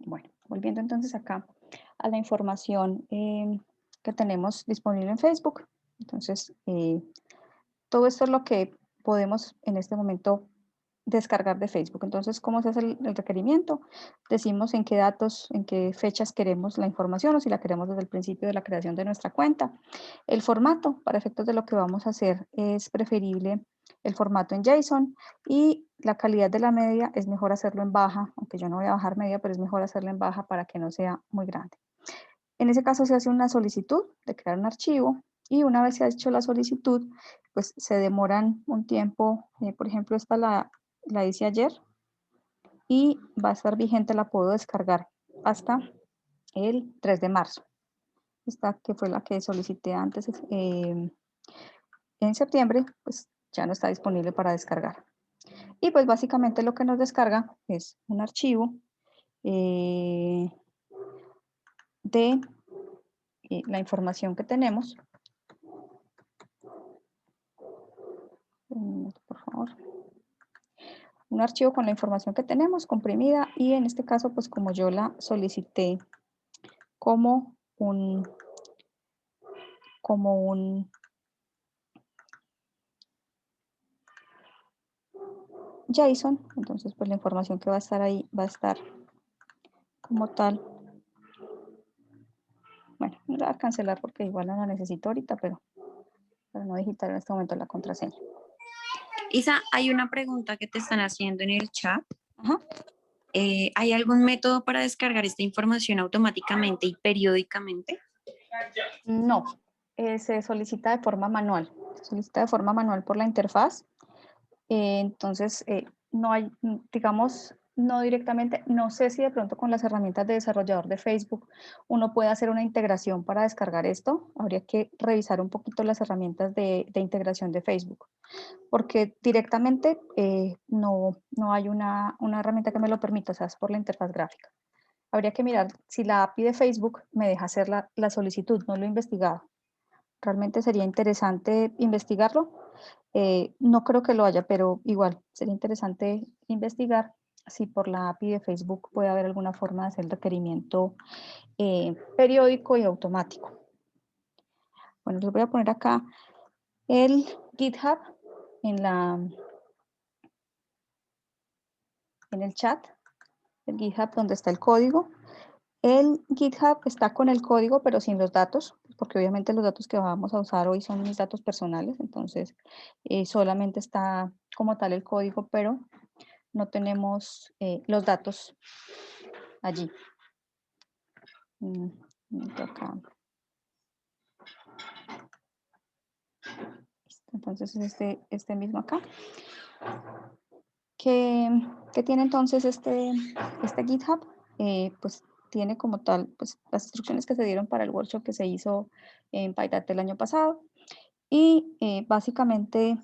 Bueno, volviendo entonces acá a la información que tenemos disponible en Facebook. Entonces, todo esto es lo que podemos en este momento descargar de Facebook. Entonces, ¿cómo se hace el requerimiento? Decimos en qué datos, en qué fechas queremos la información o si la queremos desde el principio de la creación de nuestra cuenta. El formato, para efectos de lo que vamos a hacer, es preferible el formato en JSON y la calidad de la media es mejor hacerlo en baja, aunque yo no voy a bajar media, pero es mejor hacerlo en baja para que no sea muy grande. En ese caso se hace una solicitud de crear un archivo y una vez se ha hecho la solicitud, pues se demoran un tiempo, por ejemplo, esta la hice ayer y va a estar vigente, la puedo descargar hasta el 3 de marzo. Esta que fue la que solicité antes en septiembre, pues ya no está disponible para descargar. Y pues básicamente lo que nos descarga es un archivo eh, de la información que tenemos. Un minuto, por favor. Un archivo con la información que tenemos comprimida y en este caso, pues como yo la solicité como un JSON, entonces pues la información que va a estar ahí va a estar como tal. Bueno, no la voy a cancelar porque igual no la necesito ahorita, pero para no digitar en este momento la contraseña. Isa, hay una pregunta que te están haciendo en el chat. Ajá. ¿Hay algún método para descargar esta información automáticamente y periódicamente? No, se solicita de forma manual. Se solicita de forma manual por la interfaz. Entonces, no hay, digamos, no directamente, no sé si de pronto con las herramientas de desarrollador de Facebook uno puede hacer una integración para descargar esto. Habría que revisar un poquito las herramientas de integración de Facebook, porque directamente no hay una herramienta que me lo permita, o sea, es por la interfaz gráfica. Habría que mirar si la API de Facebook me deja hacer la solicitud, no lo he investigado. Realmente sería interesante investigarlo. No creo que lo haya, pero igual sería interesante investigar si por la API de Facebook puede haber alguna forma de hacer el requerimiento periódico y automático. Bueno, les voy a poner acá el GitHub en, en el chat, el GitHub donde está el código. El GitHub está con el código, pero sin los datos, porque obviamente los datos que vamos a usar hoy son mis datos personales, entonces solamente está como tal el código, pero no tenemos los datos allí. Acá. Entonces es este mismo acá. ¿Qué tiene entonces este GitHub? Pues tiene como tal pues, las instrucciones que se dieron para el workshop que se hizo en PyData el año pasado. Y básicamente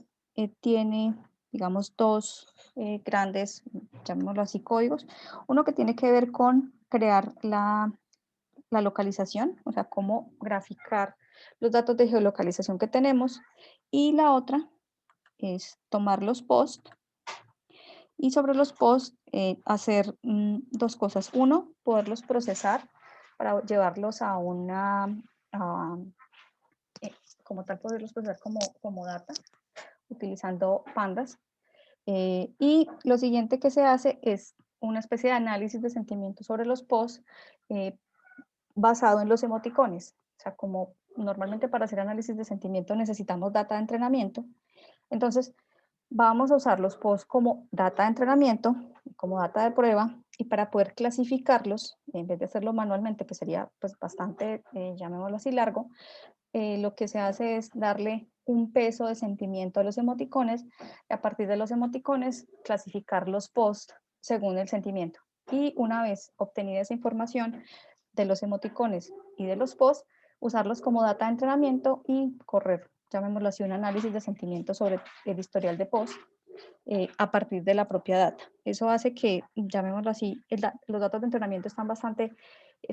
tiene, digamos, dos grandes, llamémoslo así, códigos. Uno que tiene que ver con crear la localización, o sea, cómo graficar los datos de geolocalización que tenemos. Y la otra es tomar los posts y sobre los posts hacer dos cosas. Uno, poderlos procesar para llevarlos a una, a, como tal, poderlos procesar como data utilizando pandas. Y lo siguiente que se hace es una especie de análisis de sentimientos sobre los posts basado en los emoticones. O sea, como normalmente para hacer análisis de sentimiento necesitamos data de entrenamiento, entonces vamos a usar los posts como data de entrenamiento, como data de prueba, y para poder clasificarlos, en vez de hacerlo manualmente, que sería pues bastante, llamémoslo así, largo, lo que se hace es darle un peso de sentimiento a los emoticones y a partir de los emoticones clasificar los posts según el sentimiento. Y una vez obtenida esa información de los emoticones y de los posts, usarlos como data de entrenamiento y correr, llamémoslo así, un análisis de sentimiento sobre el historial de post a partir de la propia data. Eso hace que, llamémoslo así, los datos de entrenamiento están bastante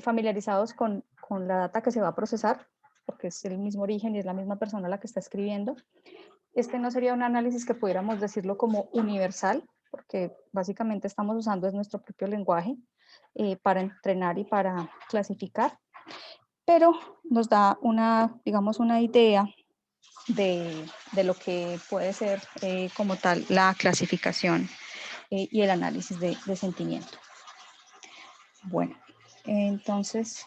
familiarizados con la data que se va a procesar, porque es el mismo origen y es la misma persona la que está escribiendo. Este no sería un análisis que pudiéramos decirlo como universal, porque básicamente estamos usando es nuestro propio lenguaje, para entrenar y para clasificar, pero nos da una, digamos, una idea de lo que puede ser como tal la clasificación y el análisis de sentimiento. Bueno, entonces,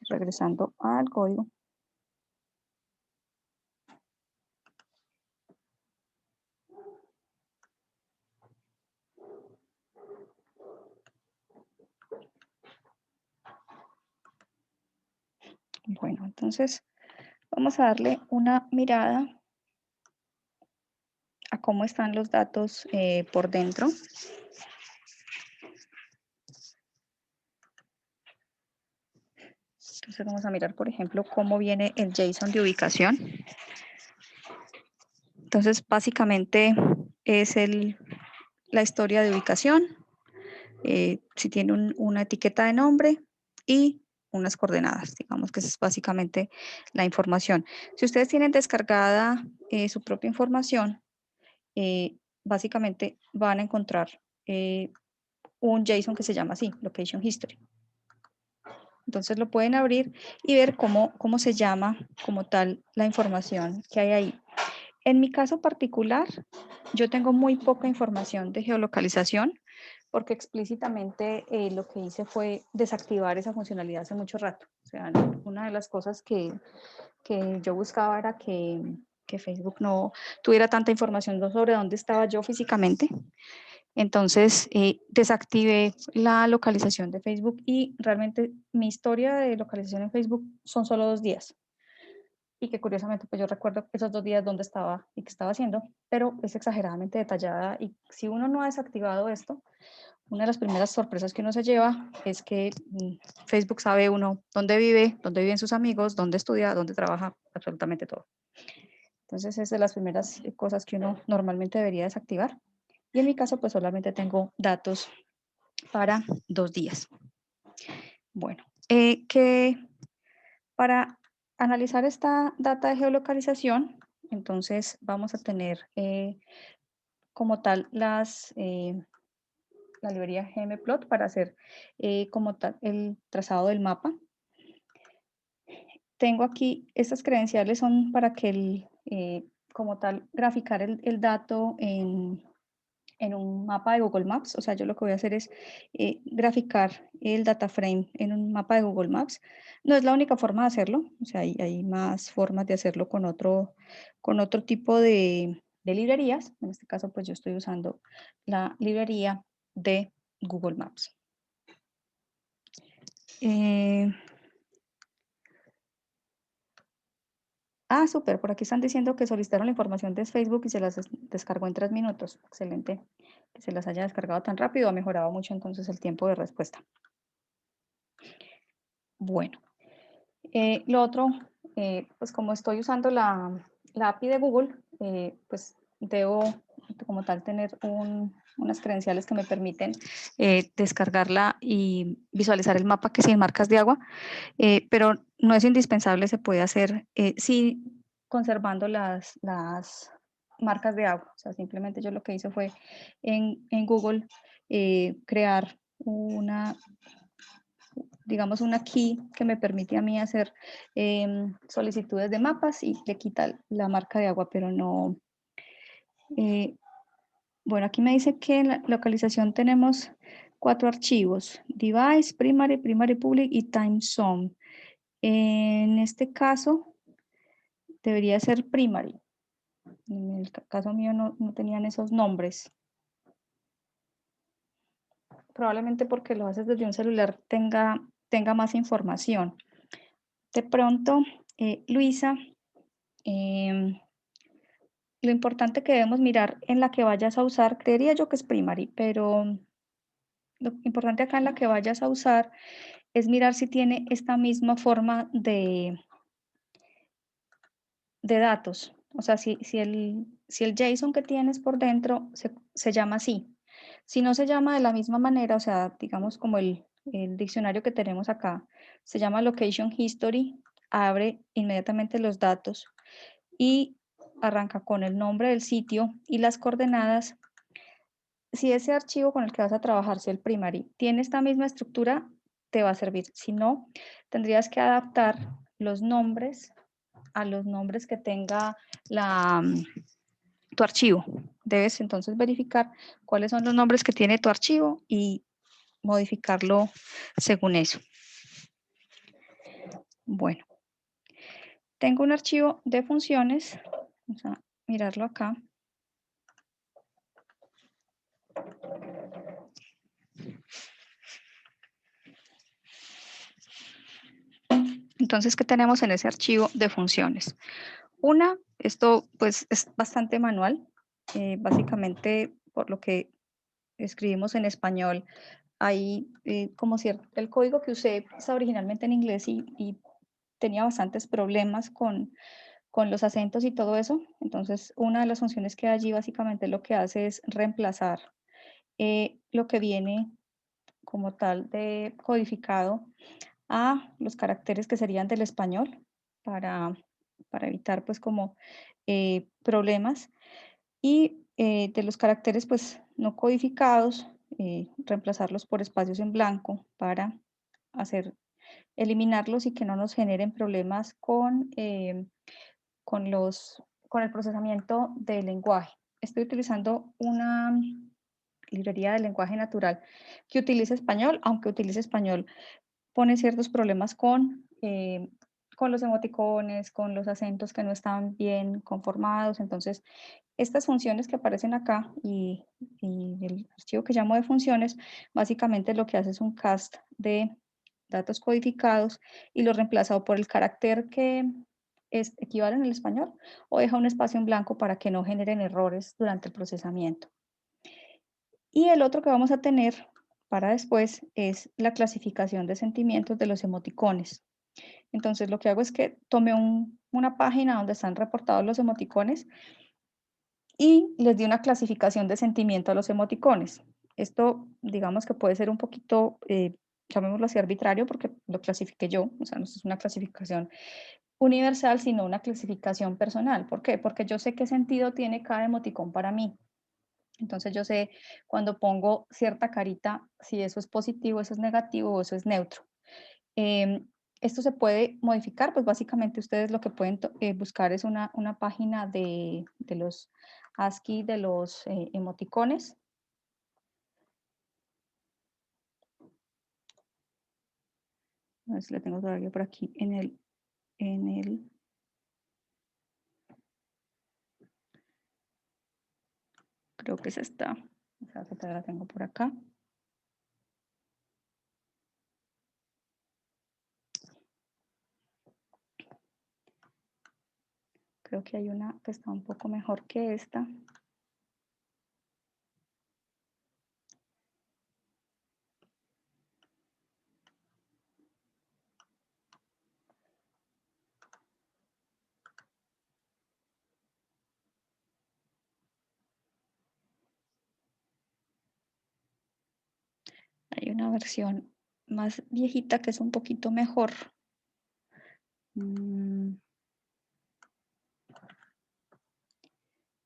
regresando al código. Bueno, entonces vamos a darle una mirada a cómo están los datos por dentro. Entonces vamos a mirar, por ejemplo, cómo viene el JSON de ubicación. Entonces, básicamente es la historia de ubicación, si tiene una etiqueta de nombre y unas coordenadas. Digamos que esa es básicamente la información. Si ustedes tienen descargada su propia información, básicamente van a encontrar un JSON que se llama así, Location History. Entonces lo pueden abrir y ver cómo se llama como tal la información que hay ahí. En mi caso particular, yo tengo muy poca información de geolocalización porque explícitamente lo que hice fue desactivar esa funcionalidad hace mucho rato. O sea, una de las cosas que yo buscaba era que Facebook no tuviera tanta información sobre dónde estaba yo físicamente. Entonces, desactivé la localización de Facebook y realmente mi historia de localización en Facebook son solo 2 días. Y que curiosamente, pues yo recuerdo esos 2 días dónde estaba y qué estaba haciendo, pero es exageradamente detallada y si uno no ha desactivado esto, una de las primeras sorpresas que uno se lleva es que Facebook sabe uno dónde viven sus amigos, dónde estudia, dónde trabaja, absolutamente todo. Entonces, es de las primeras cosas que uno normalmente debería desactivar. Y en mi caso, pues solamente tengo datos para 2 días. Bueno, que para analizar esta data de geolocalización, entonces vamos a tener como tal la librería gmplot para hacer como tal el trazado del mapa. Tengo aquí, estas credenciales son para que como tal graficar el dato en un mapa de Google Maps. O sea, yo lo que voy a hacer es graficar el data frame en un mapa de Google Maps. No es la única forma de hacerlo, o sea, hay más formas de hacerlo con otro tipo de librerías. En este caso, pues yo estoy usando la librería de Google Maps. Súper, por aquí están diciendo que solicitaron la información de Facebook y se las descargó en 3 minutos. Excelente que se las haya descargado tan rápido, ha mejorado mucho entonces el tiempo de respuesta. Bueno, lo otro, pues como estoy usando la API de Google, pues debo como tal tener unas credenciales que me permiten descargarla y visualizar el mapa que sin marcas de agua, pero no es indispensable, se puede hacer sí conservando las marcas de agua. O sea, simplemente yo lo que hice fue en Google crear digamos, una key que me permite a mí hacer solicitudes de mapas y le quita la marca de agua, pero no. Bueno, aquí me dice que en la localización tenemos 4 archivos: device, primary public y time zone. En este caso, debería ser primary. En el caso mío no tenían esos nombres. Probablemente porque lo haces desde un celular tenga más información. De pronto, Luisa, lo importante que debemos mirar en la que vayas a usar, creería yo que es primary, pero lo importante acá en la que vayas a usar es mirar si tiene esta misma forma de datos. O sea, si el JSON que tienes por dentro se llama así. Si no se llama de la misma manera, o sea, digamos como el diccionario que tenemos acá, se llama Location History, abre inmediatamente los datos y arranca con el nombre del sitio y las coordenadas. si ese archivo con el que vas a trabajar, si el primary, tiene esta misma estructura, te va a servir. Si no, tendrías que adaptar los nombres a los nombres que tenga tu archivo. Debes entonces verificar cuáles son los nombres que tiene tu archivo y modificarlo según eso. Bueno, tengo un archivo de funciones. Vamos a mirarlo acá. Entonces, ¿qué tenemos en ese archivo de funciones? Una, esto pues es bastante manual. Básicamente, por lo que escribimos en español, hay como cierto, el código que usé está originalmente en inglés y tenía bastantes problemas con los acentos y todo eso. Entonces, una de las funciones que hay allí básicamente lo que hace es reemplazar lo que viene como tal de codificado a los caracteres que serían del español para, para evitar pues como problemas y de los caracteres pues no codificados, reemplazarlos por espacios en blanco para hacer, eliminarlos y que no nos generen problemas con el procesamiento del lenguaje. Estoy utilizando una librería de lenguaje natural que utiliza español, aunque utilice español pone ciertos problemas con los emoticones, con los acentos que no están bien conformados. Entonces, estas funciones que aparecen acá y el archivo que llamo de funciones, básicamente lo que hace es un cast de datos codificados y lo reemplaza por el carácter que equivale en el español o deja un espacio en blanco para que no generen errores durante el procesamiento. Y el otro que vamos a tener para después es la clasificación de sentimientos de los emoticones. Entonces lo que hago es que tomé una página donde están reportados los emoticones y les di una clasificación de sentimiento a los emoticones. Esto, digamos que puede ser un poquito, llamémoslo así, arbitrario, porque lo clasifiqué yo, o sea, no es una clasificación universal, sino una clasificación personal. ¿Por qué? Porque yo sé qué sentido tiene cada emoticón para mí. Entonces yo sé cuando pongo cierta carita si eso es positivo, eso es negativo o eso es neutro. Em, Esto se puede modificar, pues básicamente ustedes lo que pueden buscar es una página de los ASCII, de los emoticones. A ver si la tengo todavía por aquí en el, creo que es esta, o sea que todavía la tengo por acá. Creo que hay una que está un poco mejor que esta. Hay una versión más viejita que es un poquito mejor.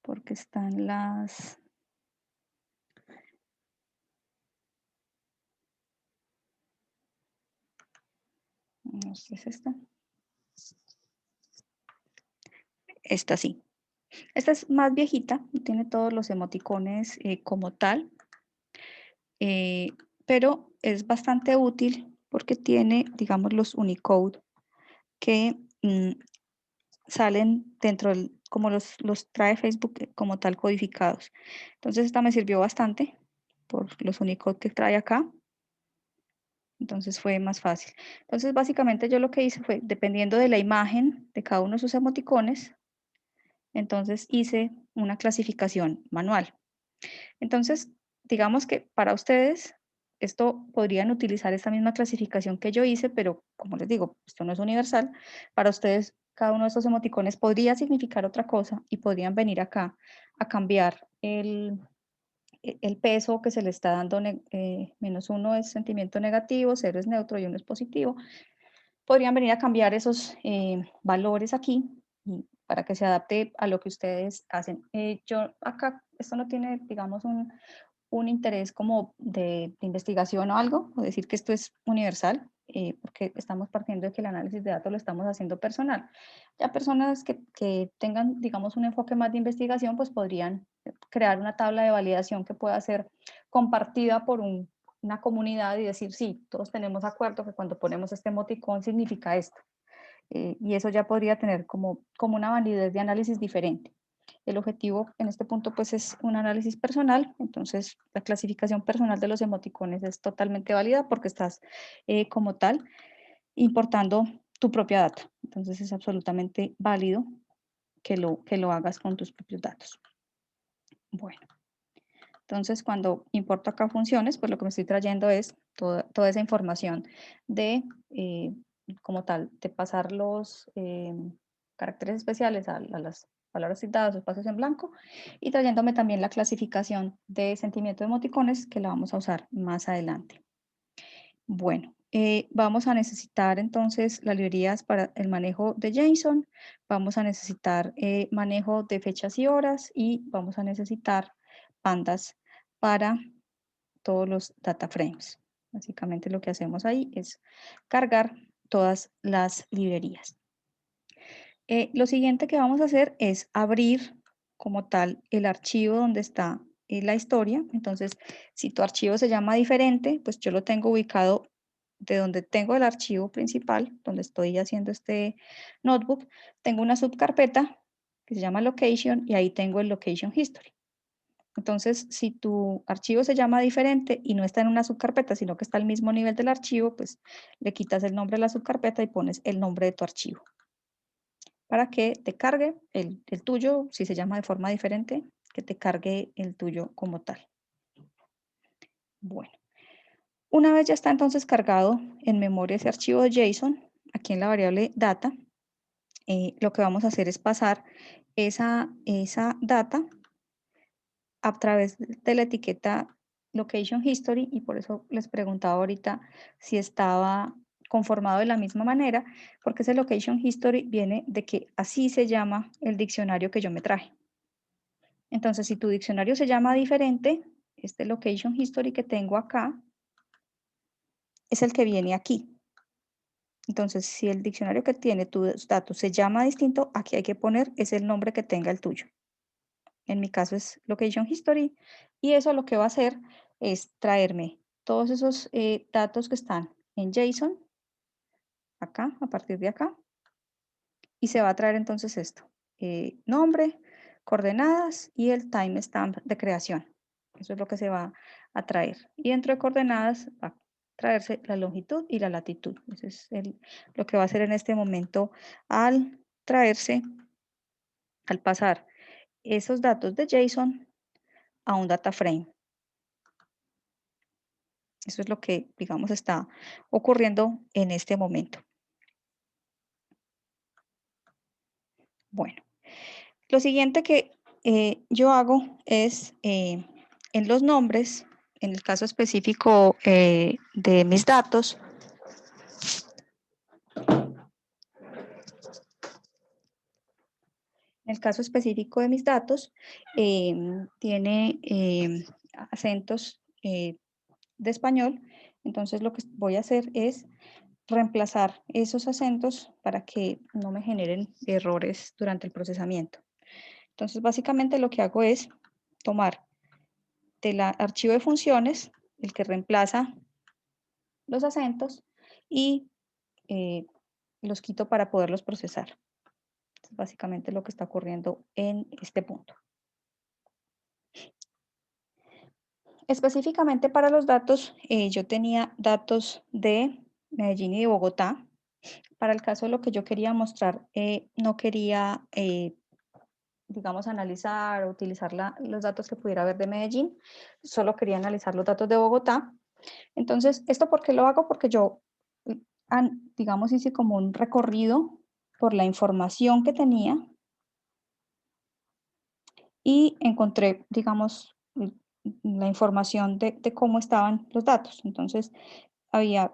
Porque están las... No sé si es esta. Esta sí. Esta es más viejita, tiene todos los emoticones como tal, pero es bastante útil porque tiene, digamos, los Unicode que salen dentro del, como los trae Facebook como tal codificados. Entonces esta me sirvió bastante por los Unicode que trae acá. Entonces fue más fácil. Entonces básicamente yo lo que hice fue, dependiendo de la imagen de cada uno de sus emoticones, entonces hice una clasificación manual. Entonces, digamos que para ustedes, esto podrían utilizar esta misma clasificación que yo hice, pero como les digo, esto no es universal. Para ustedes, cada uno de estos emoticones podría significar otra cosa y podrían venir acá a cambiar el peso que se le está dando. -1 es sentimiento negativo, 0 es neutro y 1 es positivo. Podrían venir a cambiar esos valores aquí y para que se adapte a lo que ustedes hacen. Yo acá, esto no tiene, digamos, un interés como de investigación o algo, o decir que esto es universal, porque estamos partiendo de que el análisis de datos lo estamos haciendo personal. Ya personas que tengan, digamos, un enfoque más de investigación, pues podrían crear una tabla de validación que pueda ser compartida por una comunidad y decir, sí, todos tenemos acuerdo que cuando ponemos este emoticón significa esto. Y eso ya podría tener como una validez de análisis diferente. El objetivo en este punto pues es un análisis personal, entonces la clasificación personal de los emoticones es totalmente válida porque estás como tal importando tu propia data. Entonces es absolutamente válido que lo hagas con tus propios datos. Bueno, entonces cuando importo acá funciones, pues lo que me estoy trayendo es toda esa información de, como tal, de pasar los caracteres especiales a las palabras citadas o espacios en blanco y trayéndome también la clasificación de sentimiento de emoticones que la vamos a usar más adelante. Bueno, vamos a necesitar entonces las librerías para el manejo de JSON, vamos a necesitar manejo de fechas y horas y vamos a necesitar pandas para todos los data frames. Básicamente lo que hacemos ahí es cargar todas las librerías. Lo siguiente que vamos a hacer es abrir como tal el archivo donde está la historia. Entonces, si tu archivo se llama diferente, pues yo lo tengo ubicado de donde tengo el archivo principal, donde estoy haciendo este notebook, tengo una subcarpeta que se llama location y ahí tengo el location history. Entonces, si tu archivo se llama diferente y no está en una subcarpeta, sino que está al mismo nivel del archivo, pues le quitas el nombre de la subcarpeta y pones el nombre de tu archivo para que te cargue el tuyo, si se llama de forma diferente, que te cargue el tuyo como tal. Bueno, una vez ya está entonces cargado en memoria ese archivo de JSON, aquí en la variable data, lo que vamos a hacer es pasar esa data a través de la etiqueta location history y por eso les preguntaba ahorita si estaba conformado de la misma manera, porque ese location history viene de que así se llama el diccionario que yo me traje. Entonces, si tu diccionario se llama diferente, este location history que tengo acá es el que viene aquí. Entonces, si el diccionario que tiene tus datos se llama distinto, aquí hay que poner es el nombre que tenga el tuyo. En mi caso es location history y eso lo que va a hacer es traerme todos esos datos que están en JSON, acá, a partir de acá, y se va a traer entonces esto, nombre, coordenadas y el timestamp de creación. Eso es lo que se va a traer. Y dentro de coordenadas va a traerse la longitud y la latitud. Eso es lo que va a hacer en este momento al traerse, al pasar esos datos de JSON a un data frame. Eso es lo que, digamos, está ocurriendo en este momento. Bueno, lo siguiente que yo hago es en los nombres, en el caso específico de mis datos, en el caso específico de mis datos, tiene acentos de español, entonces lo que voy a hacer es reemplazar esos acentos para que no me generen errores durante el procesamiento. Entonces, básicamente lo que hago es tomar del archivo de funciones, el que reemplaza los acentos, y los quito para poderlos procesar. Es básicamente lo que está ocurriendo en este punto. Específicamente para los datos, yo tenía datos de Medellín y de Bogotá. Para el caso de lo que yo quería mostrar, no quería, digamos, analizar o utilizar los datos que pudiera haber de Medellín, solo quería analizar los datos de Bogotá. Entonces, ¿esto por qué lo hago? Porque yo, digamos, hice como un recorrido por la información que tenía y encontré, digamos, la información de cómo estaban los datos. Entonces, había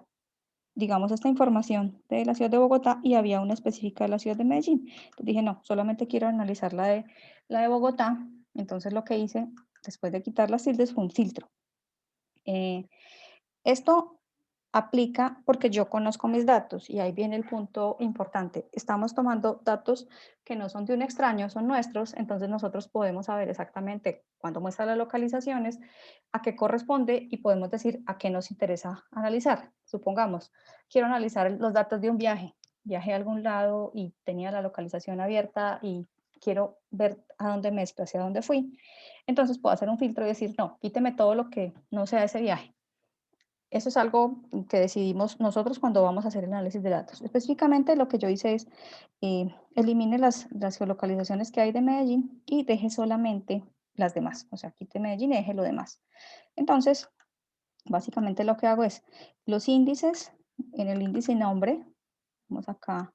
digamos, esta información de la ciudad de Bogotá y había una específica de la ciudad de Medellín. Entonces dije, no, solamente quiero analizar la de Bogotá. Entonces lo que hice después de quitar las tildes fue un filtro. Eh, Esto aplica porque yo conozco mis datos y ahí viene el punto importante. Estamos tomando datos que no son de un extraño, son nuestros, entonces nosotros podemos saber exactamente cuando muestra las localizaciones, a qué corresponde y podemos decir a qué nos interesa analizar. Supongamos, quiero analizar los datos de un viaje. Viajé a algún lado y tenía la localización abierta y quiero ver a dónde me desplacé, a dónde fui. Entonces puedo hacer un filtro y decir, no, quíteme todo lo que no sea ese viaje. Eso es algo que decidimos nosotros cuando vamos a hacer el análisis de datos. Específicamente lo que yo hice es elimine las geolocalizaciones que hay de Medellín y deje solamente las demás. O sea, quite Medellín y deje lo demás. Entonces, básicamente lo que hago es los índices, en el índice nombre, vamos acá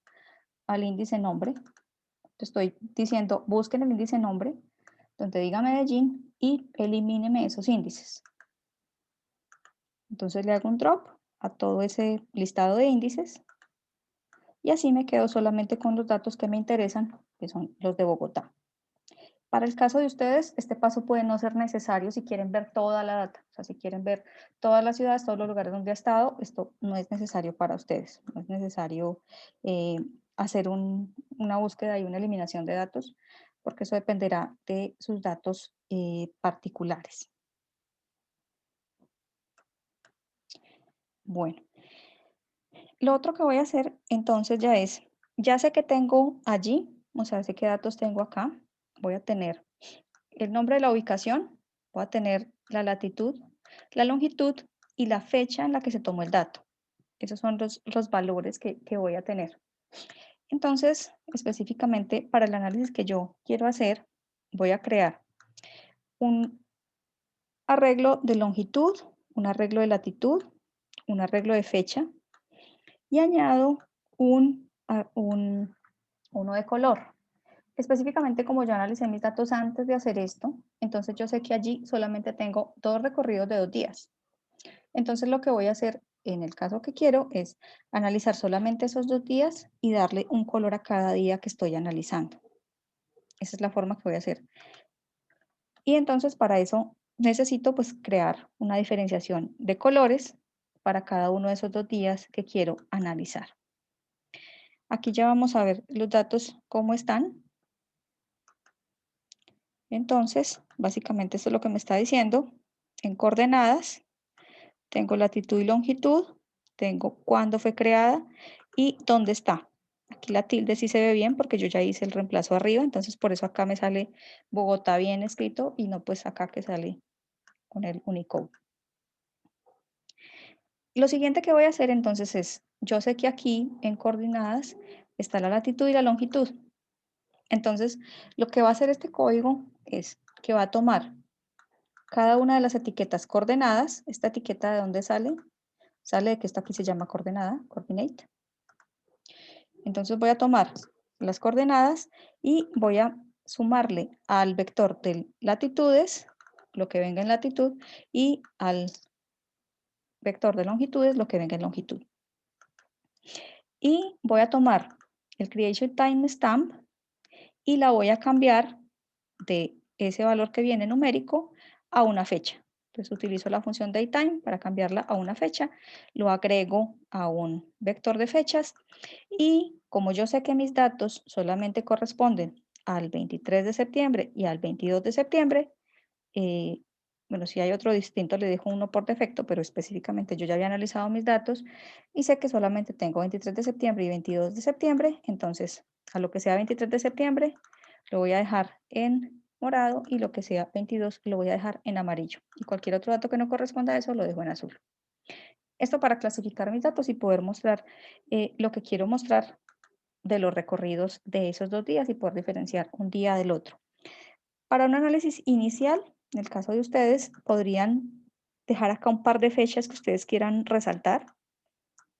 al índice nombre, estoy diciendo busquen el índice nombre, donde diga Medellín y elimíneme esos índices. Entonces le hago un drop a todo ese listado de índices y así me quedo solamente con los datos que me interesan, que son los de Bogotá. Para el caso de ustedes, este paso puede no ser necesario si quieren ver toda la data, o sea, si quieren ver todas las ciudades, todos los lugares donde ha estado, esto no es necesario para ustedes, no es necesario hacer una búsqueda y una eliminación de datos, porque eso dependerá de sus datos particulares. Bueno, lo otro que voy a hacer entonces ya es, ya sé que tengo allí, o sea, sé qué datos tengo acá. Voy a tener el nombre de la ubicación, voy a tener la latitud, la longitud y la fecha en la que se tomó el dato. Esos son los valores que voy a tener. Entonces, específicamente para el análisis que yo quiero hacer, voy a crear un arreglo de longitud, un arreglo de latitud, un arreglo de fecha y añado uno de color. Específicamente, como yo analicé mis datos antes de hacer esto, entonces yo sé que allí solamente tengo 2 recorridos de 2 días. Entonces lo que voy a hacer en el caso que quiero es analizar solamente esos 2 días y darle un color a cada día que estoy analizando. Esa es la forma que voy a hacer. Y entonces para eso necesito pues crear una diferenciación de colores para cada uno de esos 2 días que quiero analizar. Aquí ya vamos a ver los datos cómo están. Entonces, básicamente esto es lo que me está diciendo. En coordenadas, tengo latitud y longitud, tengo cuándo fue creada y dónde está. Aquí la tilde sí se ve bien porque yo ya hice el reemplazo arriba, entonces por eso acá me sale Bogotá bien escrito y no pues acá que sale con el Unicode. Lo siguiente que voy a hacer entonces es, yo sé que aquí en coordenadas está la latitud y la longitud. Entonces, lo que va a hacer este código es que va a tomar cada una de las etiquetas coordenadas. ¿Esta etiqueta de dónde sale? Sale de que esta aquí se llama coordenada, coordinate. Entonces voy a tomar las coordenadas y voy a sumarle al vector de latitudes, lo que venga en latitud, y al vector de longitudes, lo que venga en longitud. Y voy a tomar el creation timestamp y la voy a cambiar de ese valor que viene numérico a una fecha. Entonces utilizo la función datetime para cambiarla a una fecha, lo agrego a un vector de fechas y como yo sé que mis datos solamente corresponden al 23 de septiembre y al 22 de septiembre, eh, bueno, si hay otro distinto le dejo uno por defecto, pero específicamente yo ya había analizado mis datos y sé que solamente tengo 23 de septiembre y 22 de septiembre, entonces a lo que sea 23 de septiembre lo voy a dejar en morado y lo que sea 22 lo voy a dejar en amarillo. Y cualquier otro dato que no corresponda a eso lo dejo en azul. Esto para clasificar mis datos y poder mostrar lo que quiero mostrar de los recorridos de esos 2 días y poder diferenciar un día del otro. Para un análisis inicial, en el caso de ustedes, podrían dejar acá un par de fechas que ustedes quieran resaltar.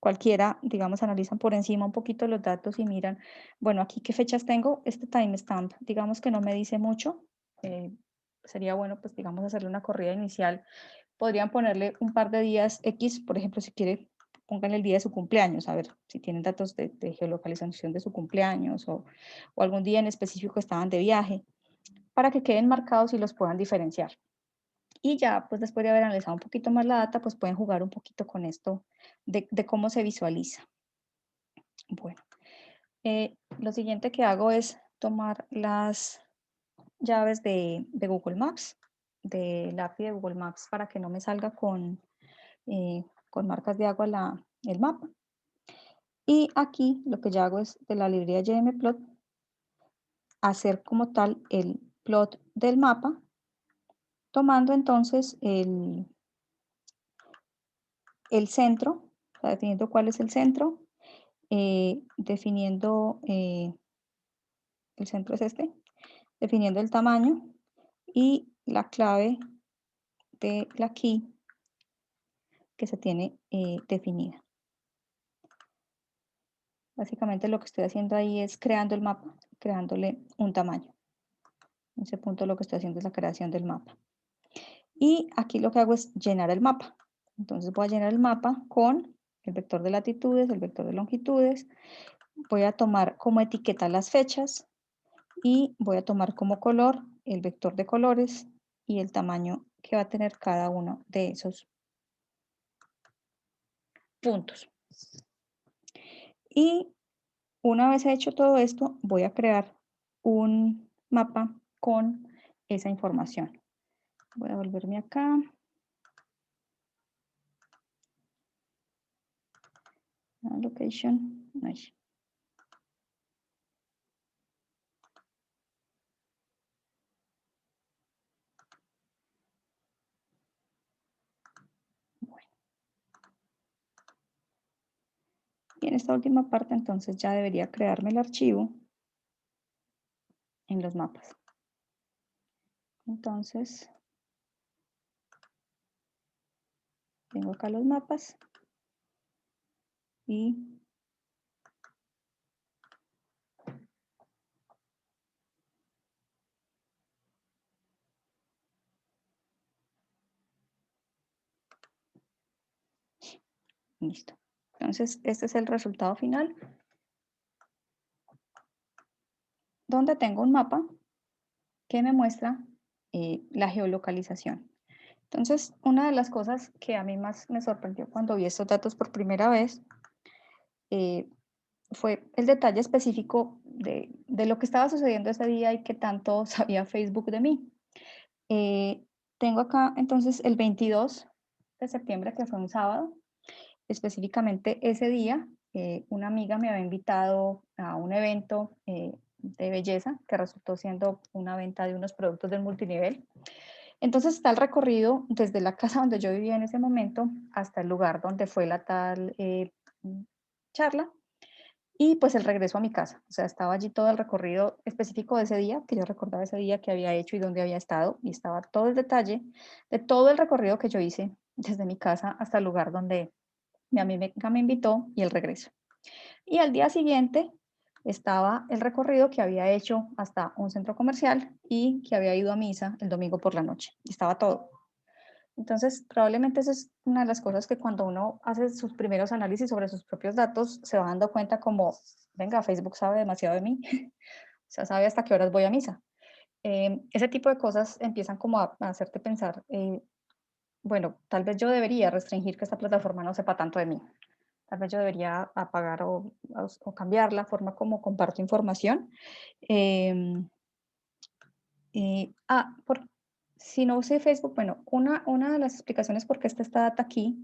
Cualquiera, digamos, analizan por encima un poquito los datos y miran, bueno, aquí qué fechas tengo, este timestamp, digamos que no me dice mucho, sería bueno, pues, digamos, hacerle una corrida inicial. Podrían ponerle un par de días X, por ejemplo, si quiere pónganle el día de su cumpleaños, a ver si tienen datos de geolocalización de su cumpleaños o algún día en específico que estaban de viaje, para que queden marcados y los puedan diferenciar. Y ya, pues después de haber analizado un poquito más la data, pues pueden jugar un poquito con esto de cómo se visualiza. Bueno, lo siguiente que hago es tomar las llaves de Google Maps, del API de Google Maps, para que no me salga con marcas de agua el mapa. Y aquí lo que ya hago es de la librería ggplot hacer como tal el plot del mapa, tomando entonces el centro, o sea, definiendo cuál es el centro, definiendo, el centro es este, definiendo el tamaño y la clave de la key que se tiene definida. Básicamente lo que estoy haciendo ahí es creando el mapa, creándole un tamaño. En ese punto lo que estoy haciendo es la creación del mapa. Y aquí lo que hago es llenar el mapa. Entonces voy a llenar el mapa con el vector de latitudes, el vector de longitudes. Voy a tomar como etiqueta las fechas y voy a tomar como color el vector de colores y el tamaño que va a tener cada uno de esos puntos. Y una vez hecho todo esto, voy a crear un mapa con esa información. Voy a volverme acá. Location. Ay. Bueno. Y en esta última parte, entonces, ya debería crearme el archivo en los mapas. Entonces, tengo acá los mapas y listo. Entonces, este es el resultado final, donde tengo un mapa que me muestra la geolocalización. Entonces, una de las cosas que a mí más me sorprendió cuando vi estos datos por primera vez fue el detalle específico de lo que estaba sucediendo ese día y que tanto sabía Facebook de mí. Tengo acá entonces el 22 de septiembre, que fue un sábado, específicamente ese día, una amiga me había invitado a un evento de belleza que resultó siendo una venta de unos productos del multinivel. Entonces está el recorrido desde la casa donde yo vivía en ese momento hasta el lugar donde fue la tal charla y pues el regreso a mi casa. O sea, estaba allí todo el recorrido específico de ese día, que yo recordaba ese día que había hecho y dónde había estado, y estaba todo el detalle de todo el recorrido que yo hice desde mi casa hasta el lugar donde mi amiga me invitó y el regreso. Y al día siguiente estaba el recorrido que había hecho hasta un centro comercial y que había ido a misa el domingo por la noche. Y estaba todo. Entonces, probablemente esa es una de las cosas que cuando uno hace sus primeros análisis sobre sus propios datos, se va dando cuenta como, venga, Facebook sabe demasiado de mí, o sea, sabe hasta qué horas voy a misa. Ese tipo de cosas empiezan como a hacerte pensar, bueno, tal vez yo debería restringir que esta plataforma no sepa tanto de mí. Tal vez yo debería apagar o cambiar la forma como comparto información. Em, si no usé Facebook, bueno, una de las explicaciones por qué está esta data aquí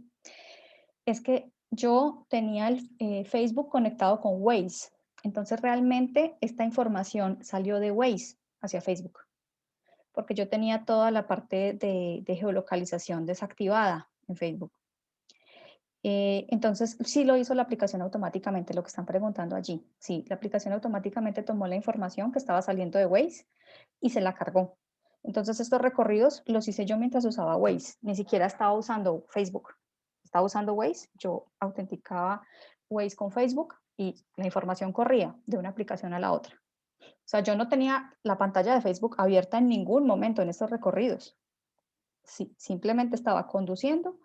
es que yo tenía el Facebook conectado con Waze. Entonces, realmente esta información salió de Waze hacia Facebook, porque yo tenía toda la parte de geolocalización desactivada en Facebook. Entonces, sí lo hizo la aplicación automáticamente, lo que están preguntando allí. Sí, la aplicación automáticamente tomó la información que estaba saliendo de Waze y se la cargó. Entonces, estos recorridos los hice yo mientras usaba Waze, ni siquiera estaba usando Facebook. Estaba usando Waze, yo autenticaba Waze con Facebook y la información corría de una aplicación a la otra. O sea, yo no tenía la pantalla de Facebook abierta en ningún momento en estos recorridos. Sí, simplemente estaba conduciendo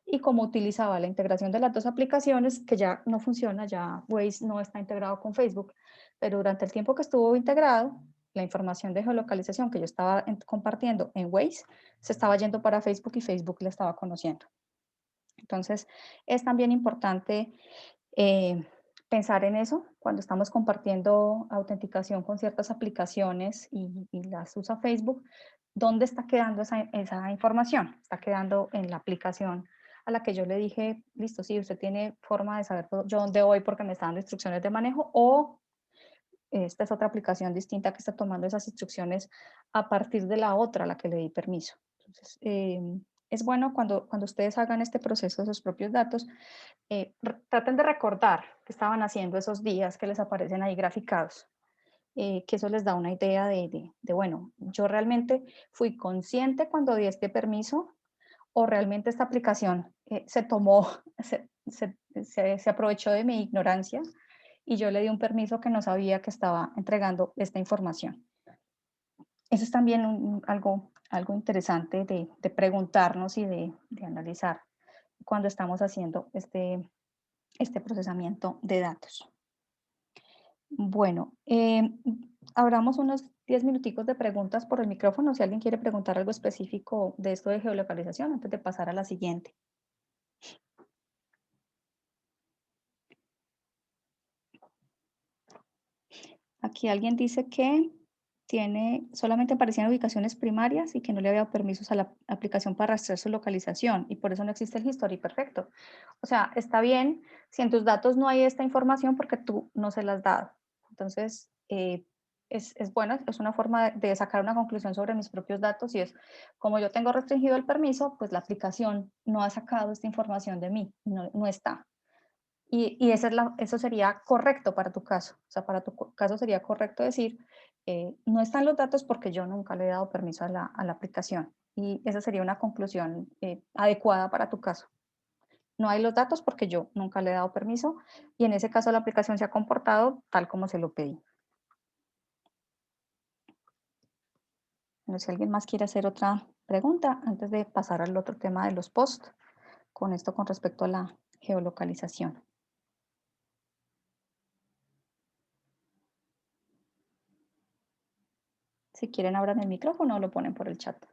y como utilizaba la integración de las dos aplicaciones, que ya no funciona, ya Waze no está integrado con Facebook, pero durante el tiempo que estuvo integrado, la información de geolocalización que yo estaba compartiendo en Waze se estaba yendo para Facebook y Facebook la estaba conociendo. Entonces, es también importante eh, pensar en eso cuando estamos compartiendo autenticación con ciertas aplicaciones y las usa Facebook. ¿Dónde está quedando esa información? Está quedando en la aplicación a la que yo le dije, listo, sí, usted tiene forma de saber yo dónde voy porque me está dando instrucciones de manejo, o esta es otra aplicación distinta que está tomando esas instrucciones a partir de la otra a la que le di permiso. Entonces, es bueno cuando ustedes hagan este proceso de sus propios datos, traten de recordar qué estaban haciendo esos días que les aparecen ahí graficados, que eso les da una idea bueno, yo realmente fui consciente cuando di este permiso o realmente esta aplicación se tomó, se aprovechó de mi ignorancia y yo le di un permiso que no sabía que estaba entregando esta información. Eso es también algo interesante de preguntarnos y de analizar cuando estamos haciendo este procesamiento de datos. Bueno, abramos unos 10 minuticos de preguntas por el micrófono si alguien quiere preguntar algo específico de esto de geolocalización antes de pasar a la siguiente. Aquí alguien dice que solamente aparecían ubicaciones primarias y que no le había dado permisos a la aplicación para rastrear su localización y por eso no existe el history. Perfecto. O sea, está bien si en tus datos no hay esta información porque tú no se la has dado. Entonces, es bueno, es una forma de sacar una conclusión sobre mis propios datos y es, como yo tengo restringido el permiso, pues la aplicación no ha sacado esta información de mí, no está. Y eso sería correcto para tu caso. O sea, para tu caso sería correcto decir, no están los datos porque yo nunca le he dado permiso a la aplicación. Y esa sería una conclusión adecuada para tu caso. No hay los datos porque yo nunca le he dado permiso y en ese caso la aplicación se ha comportado tal como se lo pedí. No sé si alguien más quiere hacer otra pregunta antes de pasar al otro tema de los posts, con esto con respecto a la geolocalización. Si quieren, abran el micrófono o lo ponen por el chat.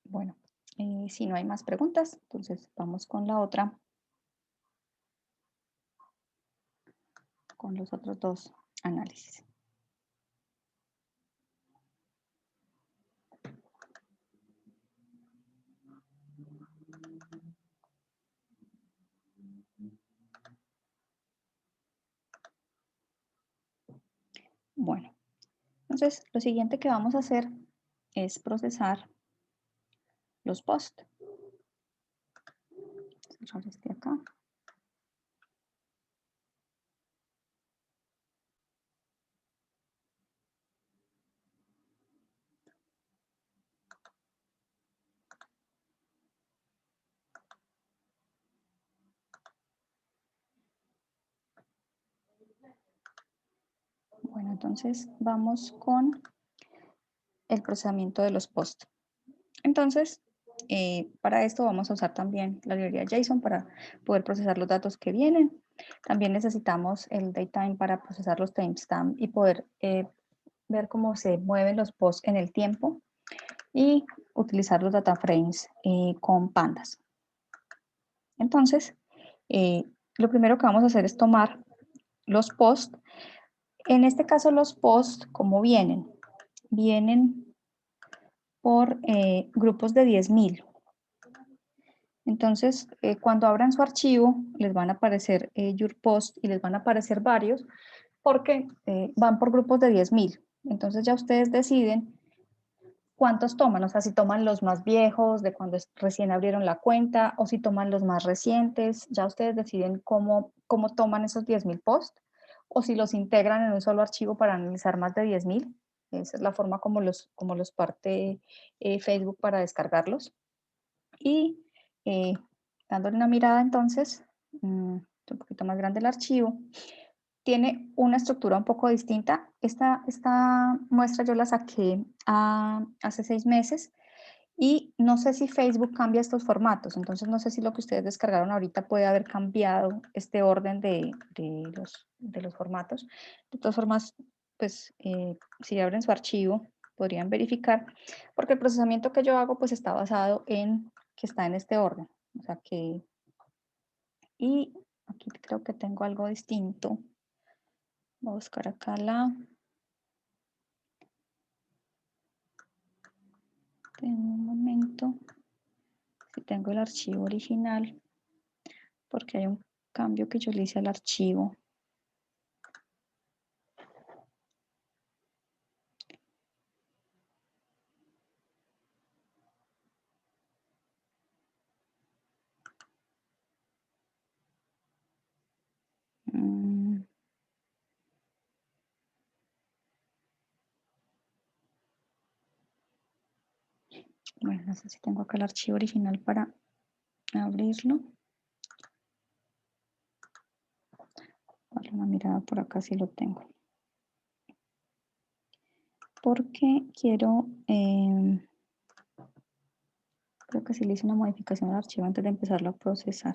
Bueno, si no hay más preguntas, entonces vamos con la otra, con los otros dos análisis. Bueno, entonces lo siguiente que vamos a hacer es procesar los posts. Cerrar este acá. Bueno, entonces vamos con el procesamiento de los posts. Entonces, para esto vamos a usar también la librería JSON para poder procesar los datos que vienen. También necesitamos el datetime para procesar los timestamps y poder ver cómo se mueven los posts en el tiempo y utilizar los data frames con pandas. Entonces, lo primero que vamos a hacer es tomar los posts. En este caso, los posts, ¿cómo vienen? Vienen por grupos de 10.000. Entonces, cuando abran su archivo, les van a aparecer your post y les van a aparecer varios porque van por grupos de 10.000. Entonces ya ustedes deciden cuántos toman, o sea, si toman los más viejos, de cuando recién abrieron la cuenta, o si toman los más recientes, ya ustedes deciden cómo toman esos 10.000 posts, o si los integran en un solo archivo para analizar más de 10.000. Esa es la forma como los parte Facebook para descargarlos. Y eh, dándole una mirada entonces, un poquito más grande el archivo, tiene una estructura un poco distinta. Esta muestra yo la saqué hace 6 meses y no sé si Facebook cambia estos formatos, entonces no sé si lo que ustedes descargaron ahorita puede haber cambiado este orden de los formatos. De todas formas, pues si abren su archivo, podrían verificar, porque el procesamiento que yo hago pues está basado en que está en este orden. O sea que, y aquí creo que tengo algo distinto. Voy a buscar acá en un momento, si tengo el archivo original, porque hay un cambio que yo le hice al archivo. Mm, Bueno, no sé si tengo acá el archivo original para abrirlo. Darle una mirada por acá si lo tengo. Porque quiero, creo que sí le hice una modificación al archivo antes de empezarlo a procesar.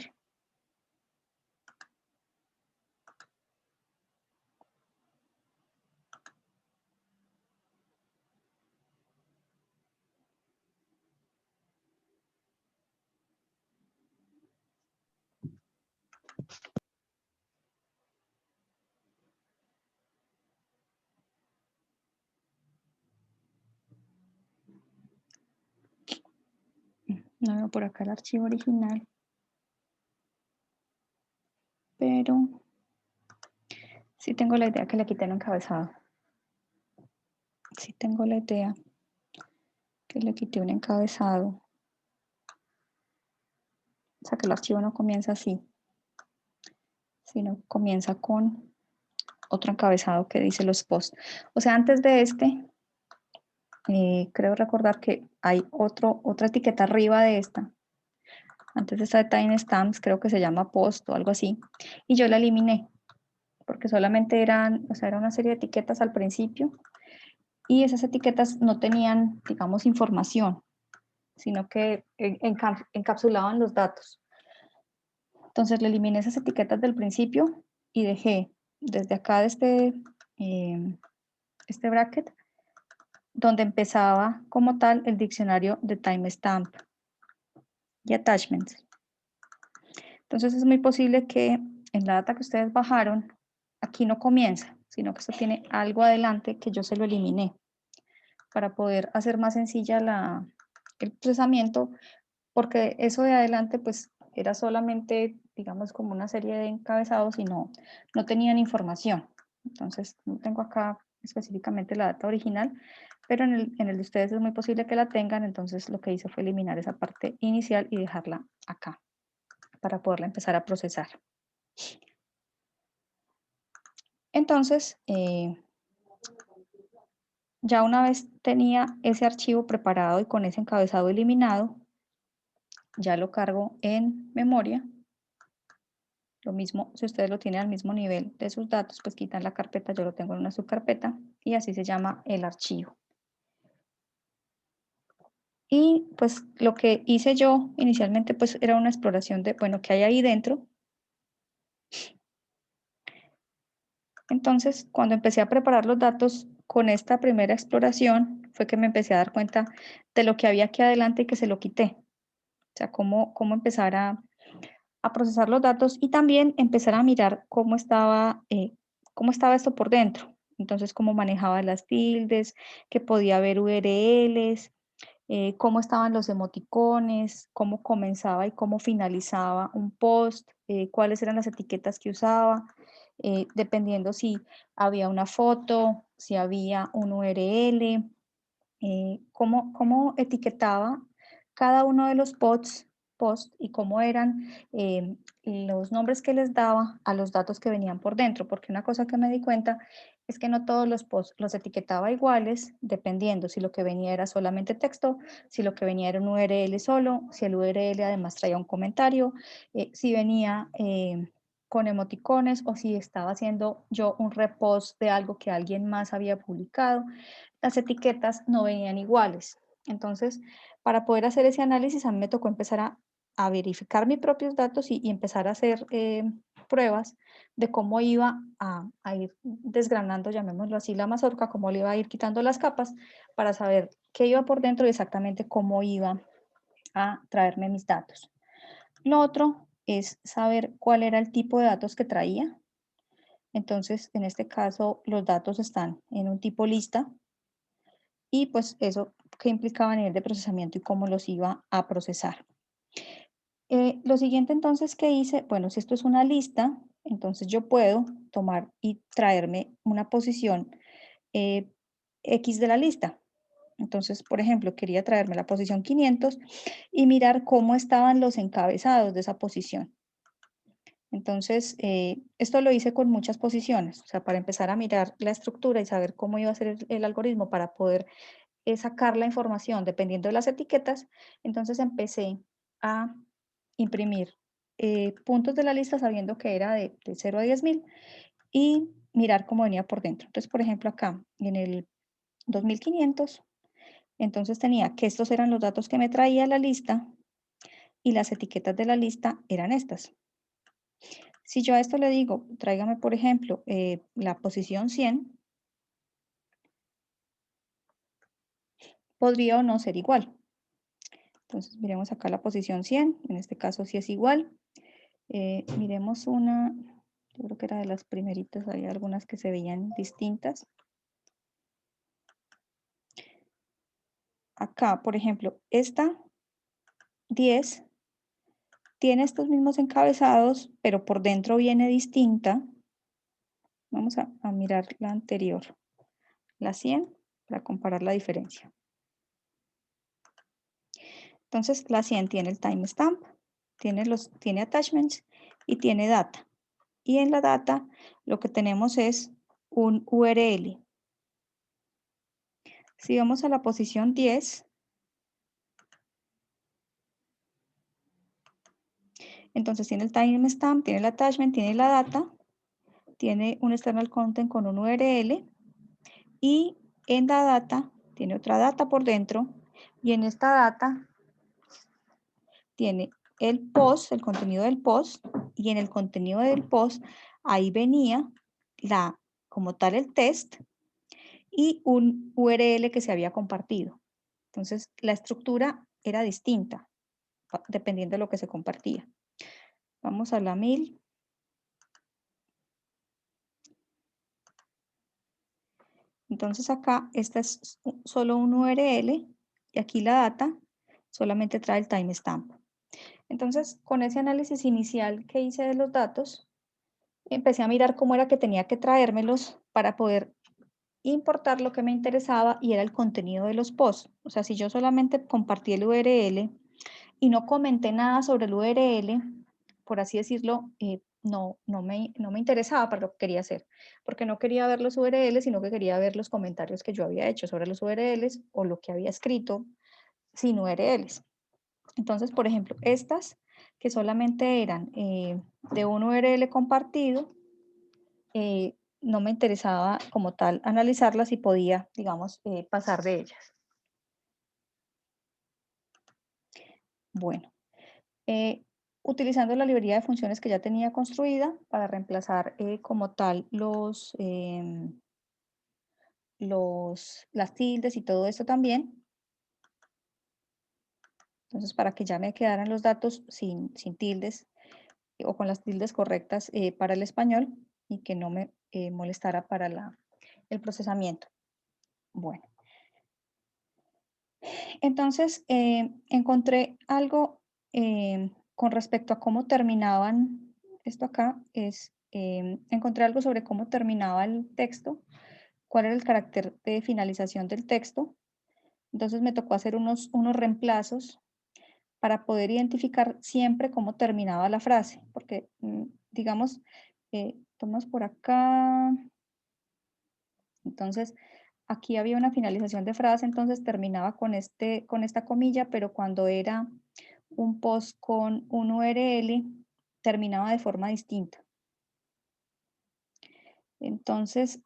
No veo por acá el archivo original, pero sí tengo la idea que le quité el encabezado. Sí tengo la idea que le quité un encabezado. O sea que el archivo no comienza así, sino comienza con otro encabezado que dice los posts. O sea, antes de este, creo recordar que hay otra etiqueta arriba de esta. Antes de esta de timestamps, creo que se llama post o algo así. Y yo la eliminé, porque solamente eran, o sea, era una serie de etiquetas al principio. Y esas etiquetas no tenían, digamos, información, sino que encapsulaban los datos. Entonces le eliminé esas etiquetas del principio y dejé desde acá de este bracket, donde empezaba como tal el diccionario de timestamp y attachments. Entonces es muy posible que en la data que ustedes bajaron, aquí no comienza, sino que esto tiene algo adelante que yo se lo eliminé para poder hacer más sencilla el procesamiento, porque eso de adelante pues era solamente, digamos, como una serie de encabezados y no tenían información. Entonces no tengo acá específicamente la data original, pero en el de ustedes es muy posible que la tengan, entonces lo que hice fue eliminar esa parte inicial y dejarla acá para poderla empezar a procesar. Entonces, ya una vez tenía ese archivo preparado y con ese encabezado eliminado, ya lo cargo en memoria. Lo mismo, si ustedes lo tienen al mismo nivel de sus datos, pues quitan la carpeta, yo lo tengo en una subcarpeta y así se llama el archivo. Y pues lo que hice yo inicialmente pues era una exploración de, bueno, ¿qué hay ahí dentro? Entonces, cuando empecé a preparar los datos con esta primera exploración, fue que me empecé a dar cuenta de lo que había aquí adelante y que se lo quité. O sea, cómo empezar a procesar los datos y también empezar a mirar cómo estaba esto por dentro. Entonces, cómo manejaba las tildes, que podía haber URLs, cómo estaban los emoticones, cómo comenzaba y cómo finalizaba un post, cuáles eran las etiquetas que usaba, dependiendo si había una foto, si había un URL, cómo etiquetaba cada uno de los posts y cómo eran los nombres que les daba a los datos que venían por dentro, porque una cosa que me di cuenta es que no todos los posts los etiquetaba iguales, dependiendo si lo que venía era solamente texto, si lo que venía era un URL solo, si el URL además traía un comentario, si venía con emoticones o si estaba haciendo yo un repost de algo que alguien más había publicado. Las etiquetas no venían iguales. Entonces, para poder hacer ese análisis, a mí me tocó empezar a verificar mis propios datos y empezar a hacer pruebas de cómo iba a ir desgranando, llamémoslo así, la mazorca, cómo le iba a ir quitando las capas para saber qué iba por dentro y exactamente cómo iba a traerme mis datos. Lo otro es saber cuál era el tipo de datos que traía. Entonces, en este caso, los datos están en un tipo lista y pues eso qué implicaba a nivel de procesamiento y cómo los iba a procesar. Lo siguiente entonces que hice, bueno, si esto es una lista, entonces yo puedo tomar y traerme una posición eh, X de la lista. Entonces, por ejemplo, quería traerme la posición 500 y mirar cómo estaban los encabezados de esa posición. Entonces, esto lo hice con muchas posiciones, o sea, para empezar a mirar la estructura y saber cómo iba a ser el algoritmo para poder sacar la información dependiendo de las etiquetas. Entonces empecé a imprimir puntos de la lista sabiendo que era de 0 a 10.000 y mirar cómo venía por dentro. Entonces, por ejemplo, acá en el 2500, entonces tenía que estos eran los datos que me traía la lista y las etiquetas de la lista eran estas. Si yo a esto le digo, tráigame, por ejemplo, la posición 100, podría o no ser igual. Entonces, miremos acá la posición 100, en este caso sí es igual. Miremos una, yo creo que era de las primeritas, había algunas que se veían distintas. Acá, por ejemplo, esta 10 tiene estos mismos encabezados, pero por dentro viene distinta. Vamos a mirar la anterior, la 100, para comparar la diferencia. Entonces, la 100 tiene el timestamp, tiene attachments y tiene data. Y en la data lo que tenemos es un URL. Si vamos a la posición 10, entonces tiene el timestamp, tiene el attachment, tiene la data, tiene un external content con un URL y en la data tiene otra data por dentro y en esta data tiene el post, el contenido del post y en el contenido del post ahí venía como tal el test y un URL que se había compartido. Entonces la estructura era distinta dependiendo de lo que se compartía. Vamos a la 1000. Entonces acá esta es solo un URL y aquí la data solamente trae el timestamp. Entonces con ese análisis inicial que hice de los datos, empecé a mirar cómo era que tenía que traérmelos para poder importar lo que me interesaba y era el contenido de los posts. O sea, si yo solamente compartí el URL y no comenté nada sobre el URL, por así decirlo, no me interesaba para lo que quería hacer, porque no quería ver los URLs, sino que quería ver los comentarios que yo había hecho sobre los URLs o lo que había escrito sin URLs. Entonces, por ejemplo, estas que solamente eran de un URL compartido, no me interesaba como tal analizarlas y podía, digamos, pasar de ellas. Bueno, eh, utilizando la librería de funciones que ya tenía construida para reemplazar como tal las tildes y todo esto también. Entonces, para que ya me quedaran los datos sin tildes o con las tildes correctas para el español y que no me molestara para el procesamiento. Bueno, entonces encontré algo con respecto a cómo terminaban, esto acá es, encontré algo sobre cómo terminaba el texto, cuál era el carácter de finalización del texto. Entonces me tocó hacer unos reemplazos para poder identificar siempre cómo terminaba la frase, porque digamos, tomamos por acá, entonces aquí había una finalización de frase, entonces terminaba con esta comilla, pero cuando era un post con un URL, terminaba de forma distinta. Entonces,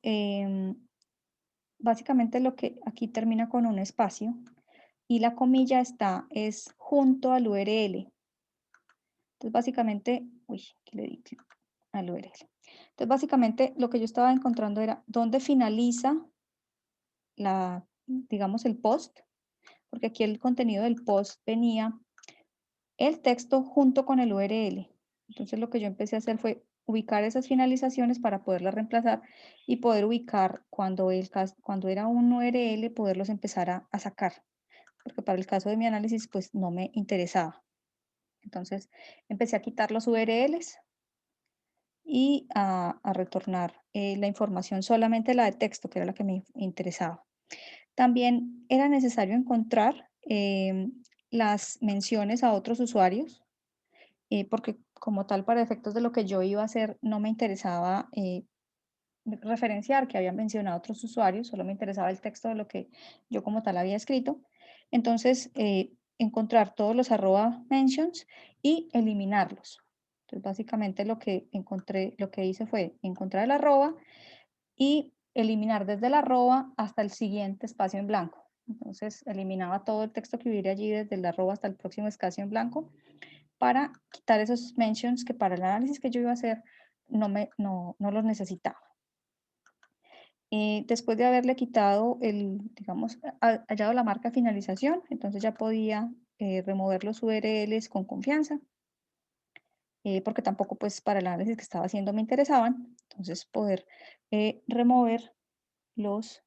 básicamente lo que aquí termina con un espacio y la comilla es junto al URL. Entonces, básicamente, uy, aquí le di clic al URL. Entonces, básicamente lo que yo estaba encontrando era dónde finaliza digamos, el post, porque aquí el contenido del post venía el texto junto con el URL. Entonces, lo que yo empecé a hacer fue ubicar esas finalizaciones para poderlas reemplazar y poder ubicar cuando era un URL, poderlos empezar a sacar, porque para el caso de mi análisis, pues no me interesaba. Entonces, empecé a quitar los URLs y a retornar la información, solamente la de texto, que era la que me interesaba. También era necesario encontrar las menciones a otros usuarios, porque como tal, para efectos de lo que yo iba a hacer, no me interesaba referenciar que habían mencionado a otros usuarios, solo me interesaba el texto de lo que yo como tal había escrito. Entonces, encontrar todos los arroba mentions y eliminarlos. Entonces, básicamente lo que hice fue encontrar el arroba y eliminar desde el arroba hasta el siguiente espacio en blanco. Entonces, eliminaba todo el texto que hubiera allí desde el arroba hasta el próximo espacio en blanco para quitar esos mentions que para el análisis que yo iba a hacer no los necesitaba. Después de haberle quitado digamos, hallado la marca finalización, entonces ya podía remover los URLs con confianza, porque tampoco pues para el análisis que estaba haciendo me interesaban, entonces poder remover los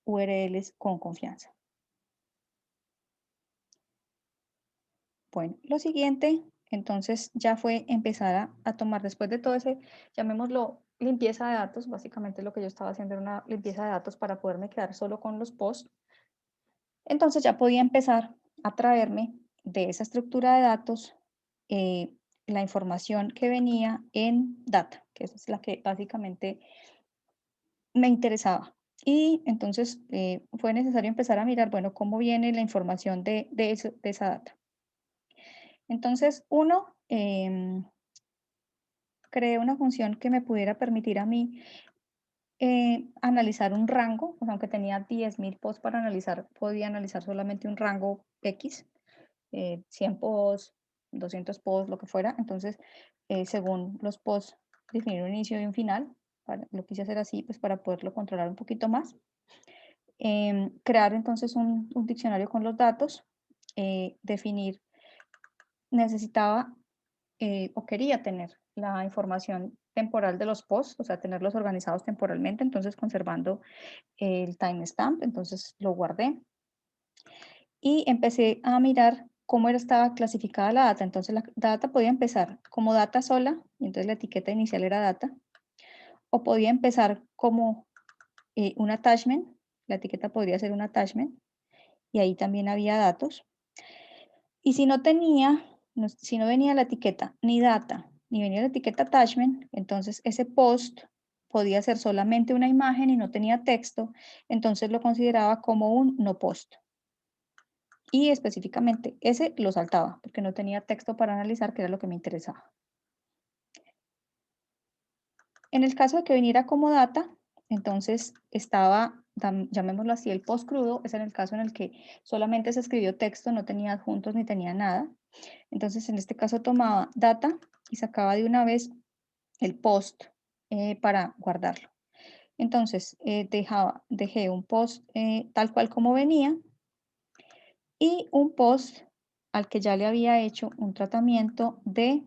URLs con confianza. Bueno, lo siguiente, entonces ya fue empezar a tomar, después de todo ese, llamémoslo limpieza de datos, básicamente lo que yo estaba haciendo era una limpieza de datos para poderme quedar solo con los posts. Entonces ya podía empezar a traerme de esa estructura de datos eh, la información que venía en data, que esa es la que básicamente me interesaba. Y entonces fue necesario empezar a mirar, bueno, cómo viene la información de esa data. Entonces, creé una función que me pudiera permitir a mí analizar un rango, o sea, aunque tenía 10.000 posts para analizar, podía analizar solamente un rango X, 100 posts, 200 posts, lo que fuera. Entonces, según los posts, definir un inicio y un final. Lo quise hacer así, pues para poderlo controlar un poquito más. Crear entonces un diccionario con los datos, definir, necesitaba o quería tener la información temporal de los posts, o sea, tenerlos organizados temporalmente, entonces conservando el timestamp, entonces lo guardé y empecé a mirar cómo estaba clasificada la data. Entonces la data podía empezar como data sola, y entonces la etiqueta inicial era data, o podía empezar como un attachment, la etiqueta podría ser un attachment, y ahí también había datos. Y si no tenía, si no venía la etiqueta ni data, ni venía la etiqueta attachment, entonces ese post podía ser solamente una imagen y no tenía texto, entonces lo consideraba como un no post. Y específicamente ese lo saltaba porque no tenía texto para analizar, que era lo que me interesaba. En el caso de que viniera como data, entonces estaba, llamémoslo así, el post crudo, es en el caso en el que solamente se escribió texto, no tenía adjuntos ni tenía nada. Entonces, en este caso tomaba data y sacaba de una vez el post para guardarlo. Entonces, dejé un post tal cual como venía y un post al que ya le había hecho un tratamiento de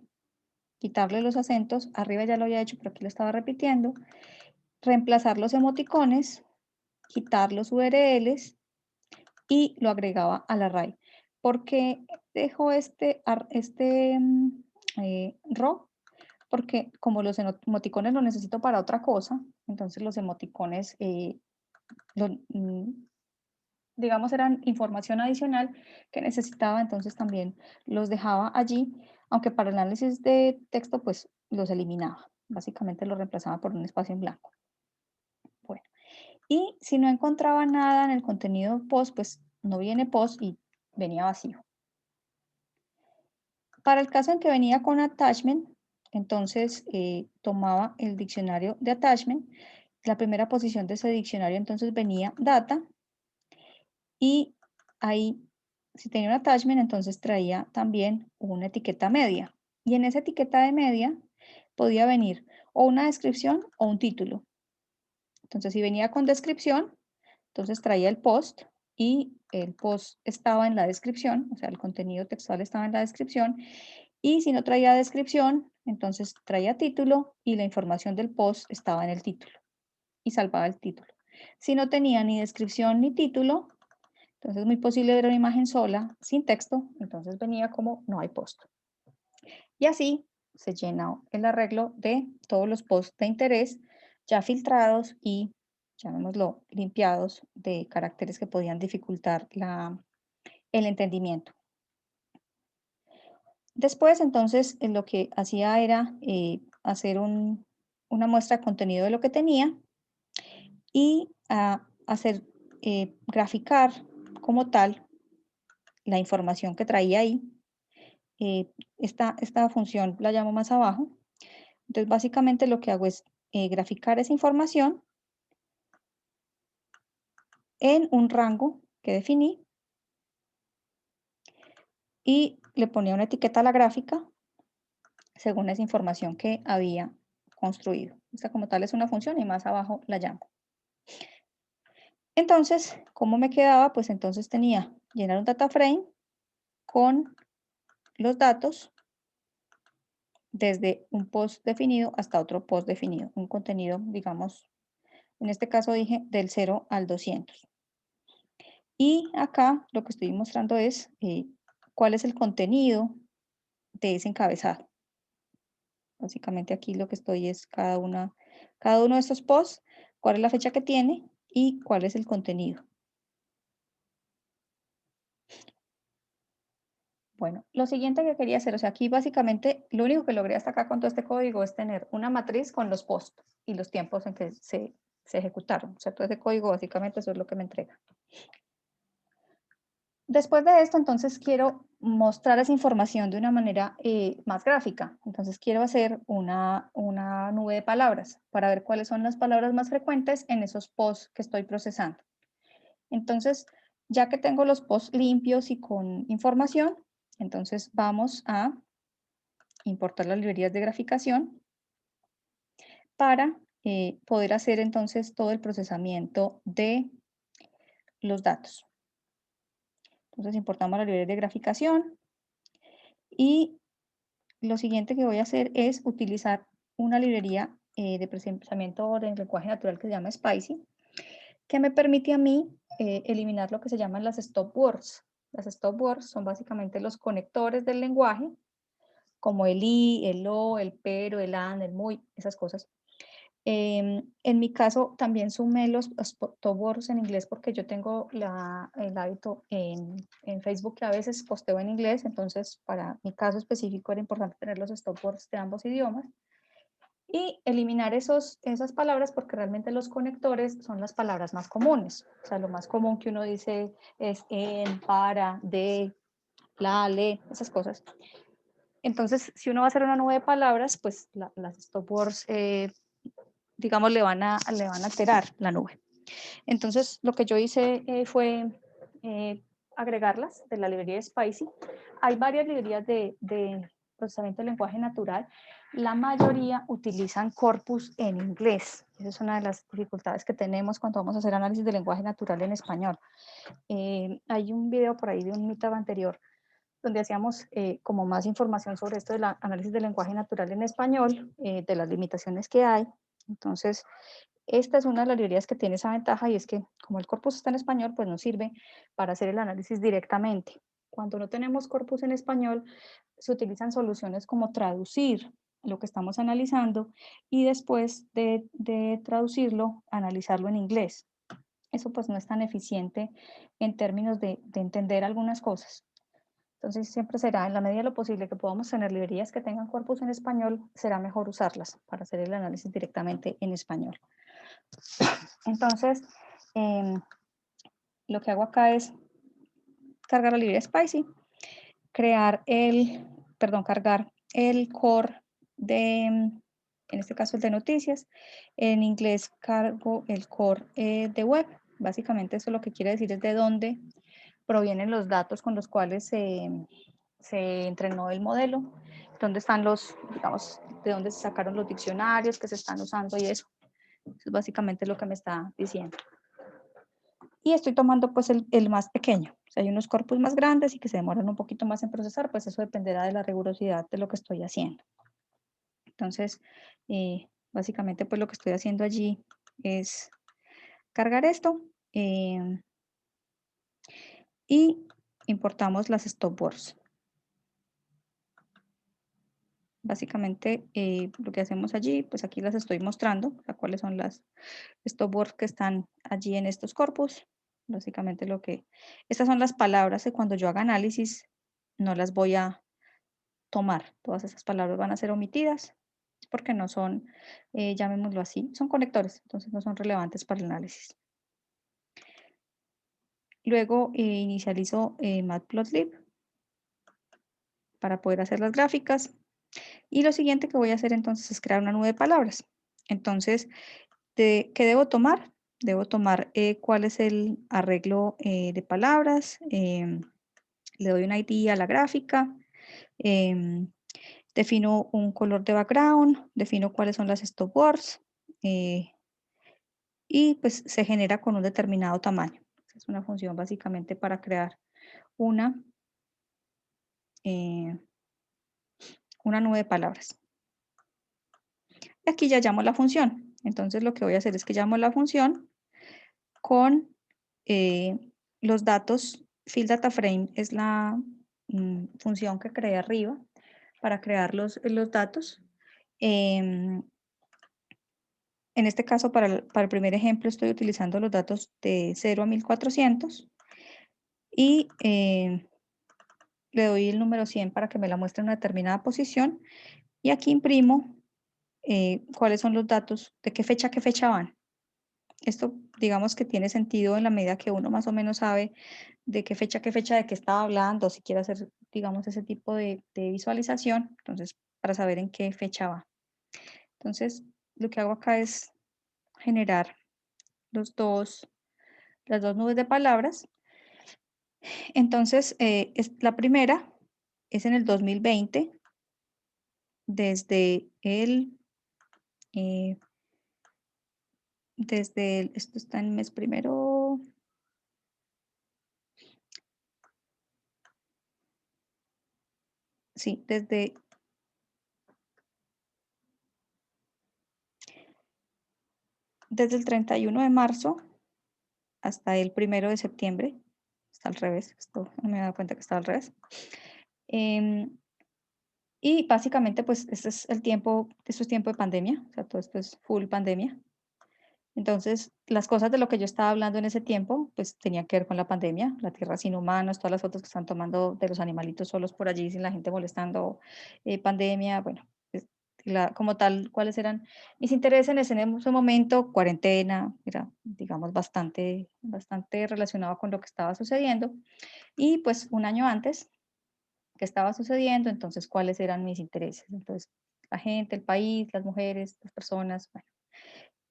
quitarle los acentos. Arriba ya lo había hecho, pero aquí lo estaba repitiendo. Reemplazar los emoticones, quitar los URLs y lo agregaba al array. ¿Por qué dejo row? Porque como los emoticones los necesito para otra cosa, entonces los emoticones digamos, eran información adicional que necesitaba, entonces también los dejaba allí, aunque para el análisis de texto, pues los eliminaba. Básicamente los reemplazaba por un espacio en blanco. Bueno, y si no encontraba nada en el contenido post, pues no viene post y venía vacío. Para el caso en que venía con attachment, entonces tomaba el diccionario de attachment. La primera posición de ese diccionario entonces venía data y ahí, si tenía un attachment, entonces traía también una etiqueta media. Y en esa etiqueta de media podía venir o una descripción o un título. Entonces, si venía con descripción, entonces traía el post y el post estaba en la descripción, o sea, el contenido textual estaba en la descripción. Y si no traía descripción, entonces traía título y la información del post estaba en el título y salvaba el título. Si no tenía ni descripción ni título, entonces es muy posible ver una imagen sola, sin texto, entonces venía como no hay post. Y así se llena el arreglo de todos los posts de interés ya filtrados y, llamémoslo, limpiados de caracteres que podían dificultar el entendimiento. Después, entonces, lo que hacía era hacer una muestra de contenido de lo que tenía y hacer graficar como tal la información que traía ahí. Esta función la llamo más abajo. Entonces, básicamente lo que hago es graficar esa información en un rango que definí y le ponía una etiqueta a la gráfica según esa información que había construido. Esta como tal es una función y más abajo la llamo. Entonces, ¿cómo me quedaba? Pues entonces tenía llenar un data frame con los datos desde un post definido hasta otro post definido, un contenido, digamos, en este caso dije del 0 al 200. Y acá lo que estoy mostrando es cuál es el contenido de ese encabezado. Básicamente aquí lo que estoy es cada uno de estos posts, cuál es la fecha que tiene y cuál es el contenido. Bueno, lo siguiente que quería hacer, o sea, aquí básicamente lo único que logré hasta acá con todo este código es tener una matriz con los posts y los tiempos en que se ejecutaron. O sea, todo ese código básicamente eso es lo que me entrega. Después de esto, entonces quiero mostrar esa información de una manera más gráfica. Entonces quiero hacer una nube de palabras para ver cuáles son las palabras más frecuentes en esos posts que estoy procesando. Entonces, ya que tengo los posts limpios y con información, entonces vamos a importar las librerías de graficación para poder hacer entonces todo el procesamiento de los datos. Entonces importamos las librerías de graficación y lo siguiente que voy a hacer es utilizar una librería de procesamiento del lenguaje natural que se llama Spicy, que me permite a mí eliminar lo que se llaman las stop words. Las stop words son básicamente los conectores del lenguaje, como el i, el o, el pero, el and, el muy, esas cosas. En mi caso, también sumé los stop words en inglés porque yo tengo el hábito en Facebook que a veces posteo en inglés, entonces para mi caso específico era importante tener los stop words de ambos idiomas y eliminar esas palabras porque realmente los conectores son las palabras más comunes. O sea, lo más común que uno dice es en, para, de, la, le, esas cosas. Entonces, si uno va a hacer una nube de palabras, pues las stop words digamos, le van a alterar la nube. Entonces, lo que yo hice fue agregarlas de la librería de Spicy. Hay varias librerías de procesamiento de lenguaje natural. La mayoría utilizan corpus en inglés. Esa es una de las dificultades que tenemos cuando vamos a hacer análisis de lenguaje natural en español. Hay un video por ahí de un meetup anterior donde hacíamos como más información sobre esto del análisis del lenguaje natural en español, de las limitaciones que hay. Entonces, esta es una de las librerías que tiene esa ventaja y es que como el corpus está en español, pues nos sirve para hacer el análisis directamente. Cuando no tenemos corpus en español, se utilizan soluciones como traducir lo que estamos analizando y después de traducirlo, analizarlo en inglés. eso pues no es tan eficiente en términos de entender algunas cosas. Entonces siempre será, en la medida de lo posible que podamos tener librerías que tengan corpus en español, será mejor usarlas para hacer el análisis directamente en español. Entonces, lo que hago acá es cargar la librería Spicy, cargar el core de, en este caso el de noticias. En inglés cargo el core de web. Básicamente eso lo que quiere decir es de dónde provienen los datos con los cuales se entrenó el modelo, dónde están los, digamos, de dónde se sacaron los diccionarios que se están usando y eso. Eso es básicamente lo que me está diciendo. Y estoy tomando pues el más pequeño. Si hay unos corpus más grandes y que se demoran un poquito más en procesar, pues eso dependerá de la rigurosidad de lo que estoy haciendo. Entonces, básicamente pues lo que estoy haciendo allí es cargar esto y importamos las stopwords. Básicamente lo que hacemos allí, pues aquí las estoy mostrando, o sea, cuáles son las stopwords que están allí en estos corpus. Básicamente estas son las palabras que cuando yo haga análisis no las voy a tomar. Todas esas palabras van a ser omitidas porque no son, llamémoslo así, son conectores, entonces no son relevantes para el análisis. Luego inicializo Matplotlib para poder hacer las gráficas. Y lo siguiente que voy a hacer entonces es crear una nube de palabras. Entonces, ¿qué debo tomar? Debo tomar cuál es el arreglo de palabras, le doy un ID a la gráfica, defino un color de background, defino cuáles son las stopwords y pues se genera con un determinado tamaño. Es una función básicamente para crear una, eh, una nube de palabras. Y aquí ya llamo la función. Entonces lo que voy a hacer es que llamo la función con los datos. Fill data frame es la función que creé arriba para crear los datos. En este caso, para el primer ejemplo, estoy utilizando los datos de 0 a 1400 y le doy el número 100 para que me la muestre en una determinada posición. Y aquí imprimo cuáles son los datos, de qué fecha a qué fecha van. Esto, digamos que tiene sentido en la medida que uno más o menos sabe de qué fecha, de qué estaba hablando, si quiere hacer, digamos, ese tipo de visualización, entonces, para saber en qué fecha va. Entonces, lo que hago acá es generar las dos nubes de palabras. Entonces, la primera es en el 2020, desde eh, esto está en el mes primero, sí, desde el 31 de marzo hasta el 1 de septiembre. Está al revés, esto no me he dado cuenta que está al revés. Y básicamente, pues, esto es tiempo de pandemia, o sea, todo esto es full pandemia. Entonces, las cosas de lo que yo estaba hablando en ese tiempo, pues, tenían que ver con la pandemia, la tierra sin humanos, todas las fotos que están tomando de los animalitos solos por allí, sin la gente molestando, pandemia, bueno, pues, como tal, cuáles eran mis intereses en ese momento, cuarentena, era, digamos, bastante relacionado con lo que estaba sucediendo. Y, pues, un año antes, qué estaba sucediendo, entonces cuáles eran mis intereses. Entonces, la gente, el país, las mujeres, las personas. Bueno,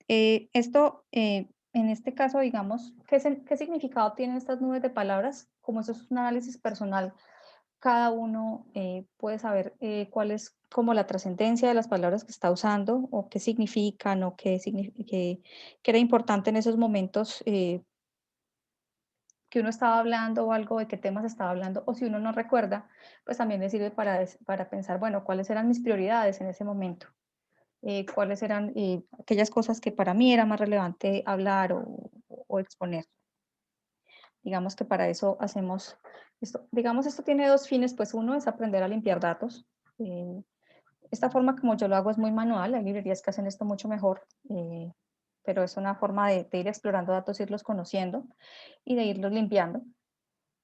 esto, en este caso, digamos, ¿qué significado tienen estas nubes de palabras? Como eso es un análisis personal, cada uno puede saber cuál es como la trascendencia de las palabras que está usando o qué significan o qué era importante en esos momentos que uno estaba hablando o algo de qué temas estaba hablando, o si uno no recuerda, pues también le sirve para pensar, bueno, cuáles eran mis prioridades en ese momento, cuáles eran aquellas cosas que para mí era más relevante hablar o exponer. Digamos que para eso hacemos esto. Digamos, esto tiene dos fines, pues uno es aprender a limpiar datos. Esta forma como yo lo hago es muy manual, hay librerías que hacen esto mucho mejor. pero es una forma de ir explorando datos, irlos conociendo y de irlos limpiando.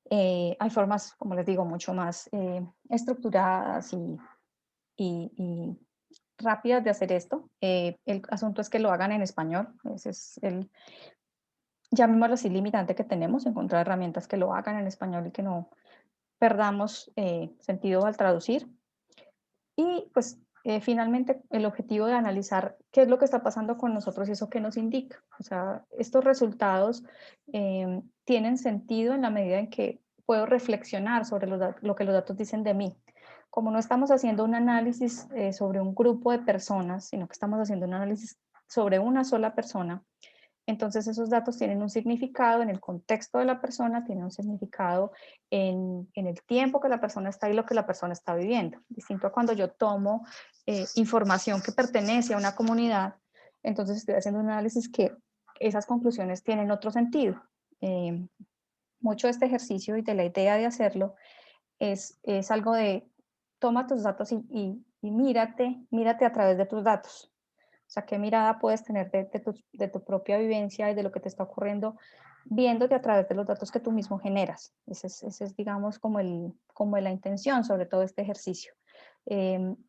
Hay formas, como les digo, mucho más estructuradas y rápidas de hacer esto. El asunto es que lo hagan en español. Ese es el, llamémoslo así, limitante que tenemos, encontrar herramientas que lo hagan en español y que no perdamos sentido al traducir. Y pues finalmente el objetivo de analizar qué es lo que está pasando con nosotros y eso qué nos indica. O sea, estos resultados tienen sentido en la medida en que puedo reflexionar sobre lo que los datos dicen de mí. Como no estamos haciendo un análisis sobre un grupo de personas, sino que estamos haciendo un análisis sobre una sola persona, entonces esos datos tienen un significado en el contexto de la persona, tienen un significado en el tiempo que la persona está y lo que la persona está viviendo. Distinto a cuando yo tomo información que pertenece a una comunidad, entonces estoy haciendo un análisis que esas conclusiones tienen otro sentido. Eh, Mucho de este ejercicio y de la idea de hacerlo es algo de toma tus datos y mírate a través de tus datos. O sea, qué mirada puedes tener de tu propia vivencia y de lo que te está ocurriendo, viéndote a través de los datos que tú mismo generas. Ese es digamos, como la intención sobre todo este ejercicio.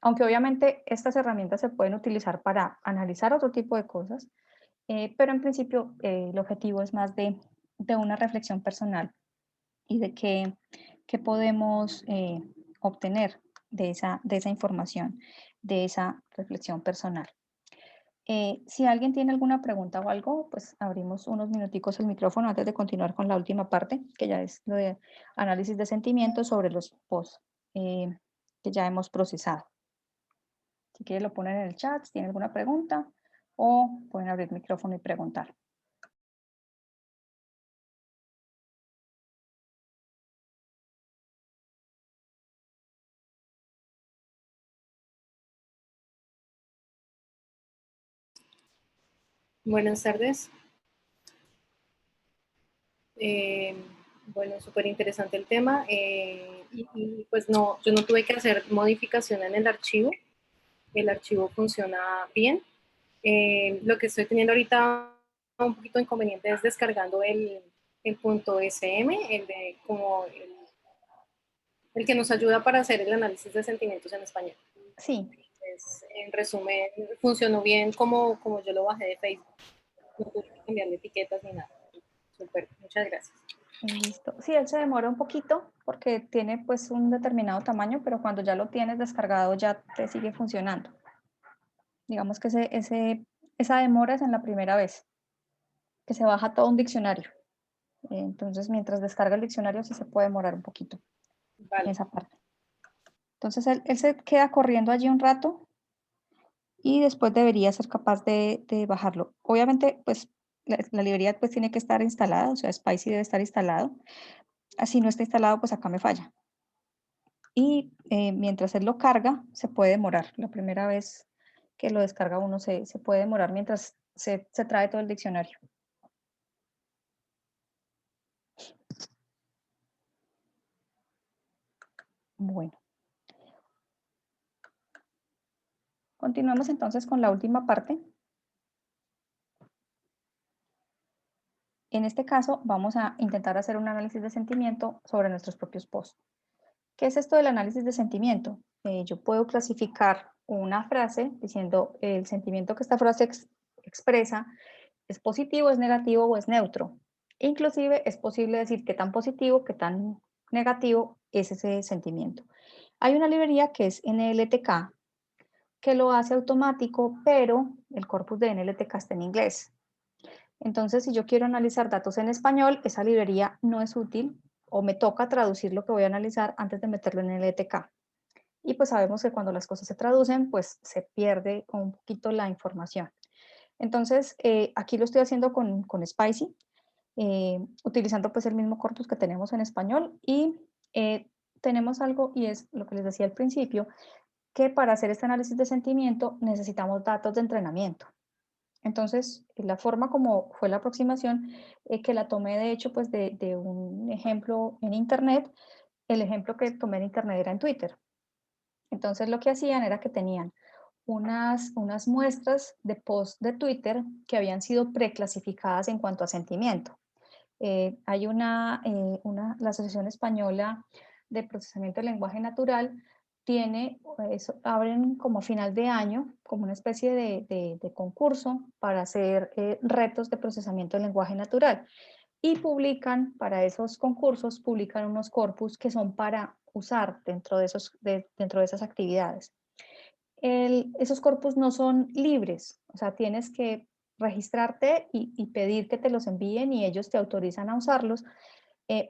Aunque obviamente estas herramientas se pueden utilizar para analizar otro tipo de cosas, pero en principio el objetivo es más de una reflexión personal y de qué podemos obtener de esa información, de esa reflexión personal. Si alguien tiene alguna pregunta o algo, pues abrimos unos minuticos el micrófono antes de continuar con la última parte, que ya es lo de análisis de sentimientos sobre los posts eh, que ya hemos procesado. Si quieren lo ponen en el chat, si tienen alguna pregunta, o pueden abrir el micrófono y preguntar. Buenas tardes. Eh, bueno, súper interesante el tema. Pues no, yo no tuve que hacer modificación en el archivo. El archivo funciona bien. Lo que estoy teniendo ahorita un poquito de inconveniente es descargando el punto SM, el que nos ayuda para hacer el análisis de sentimientos en español. Sí. En resumen, funcionó bien como yo lo bajé de Facebook. No tuve que cambiarle etiquetas ni nada. Súper, muchas gracias. Listo. Sí, él se demora un poquito porque tiene pues un determinado tamaño, pero cuando ya lo tienes descargado ya te sigue funcionando. Digamos que esa demora es en la primera vez, que se baja todo un diccionario. Entonces, mientras descarga el diccionario sí se puede demorar un poquito en Vale. esa parte. Entonces, él se queda corriendo allí un rato y después debería ser capaz de bajarlo. Obviamente, pues la librería pues tiene que estar instalada, o sea, Spicy debe estar instalado. Así no está instalado, pues acá me falla. Y mientras él lo carga, se puede demorar. La primera vez que lo descarga uno se puede demorar mientras se trae todo el diccionario. Bueno, continuamos entonces con la última parte. En este caso, vamos a intentar hacer un análisis de sentimiento sobre nuestros propios posts. ¿Qué es esto del análisis de sentimiento? Yo puedo clasificar una frase diciendo el sentimiento que esta frase expresa es positivo, es negativo o es neutro. Inclusive es posible decir qué tan positivo, qué tan negativo es ese sentimiento. Hay una librería que es NLTK que lo hace automático, pero el corpus de NLTK está en inglés. Entonces, si yo quiero analizar datos en español, esa librería no es útil o me toca traducir lo que voy a analizar antes de meterlo en NLTK. Y pues sabemos que cuando las cosas se traducen, pues se pierde un poquito la información. Entonces, aquí lo estoy haciendo con Spicy, utilizando pues el mismo corpus que tenemos en español y tenemos algo y es lo que les decía al principio, que para hacer este análisis de sentimiento necesitamos datos de entrenamiento. Entonces, la forma como fue la aproximación, que la tomé de hecho pues de un ejemplo en Internet, el ejemplo que tomé en Internet era en Twitter. Entonces lo que hacían era que tenían unas muestras de post de Twitter que habían sido preclasificadas en cuanto a sentimiento. Hay la Asociación Española de Procesamiento del Lenguaje Natural tiene, abren como a final de año, como una especie de concurso para hacer retos de procesamiento del lenguaje natural. Y publican, para esos concursos, publican unos corpus que son para usar dentro de esas actividades. Esos corpus no son libres, o sea, tienes que registrarte y pedir que te los envíen y ellos te autorizan a usarlos,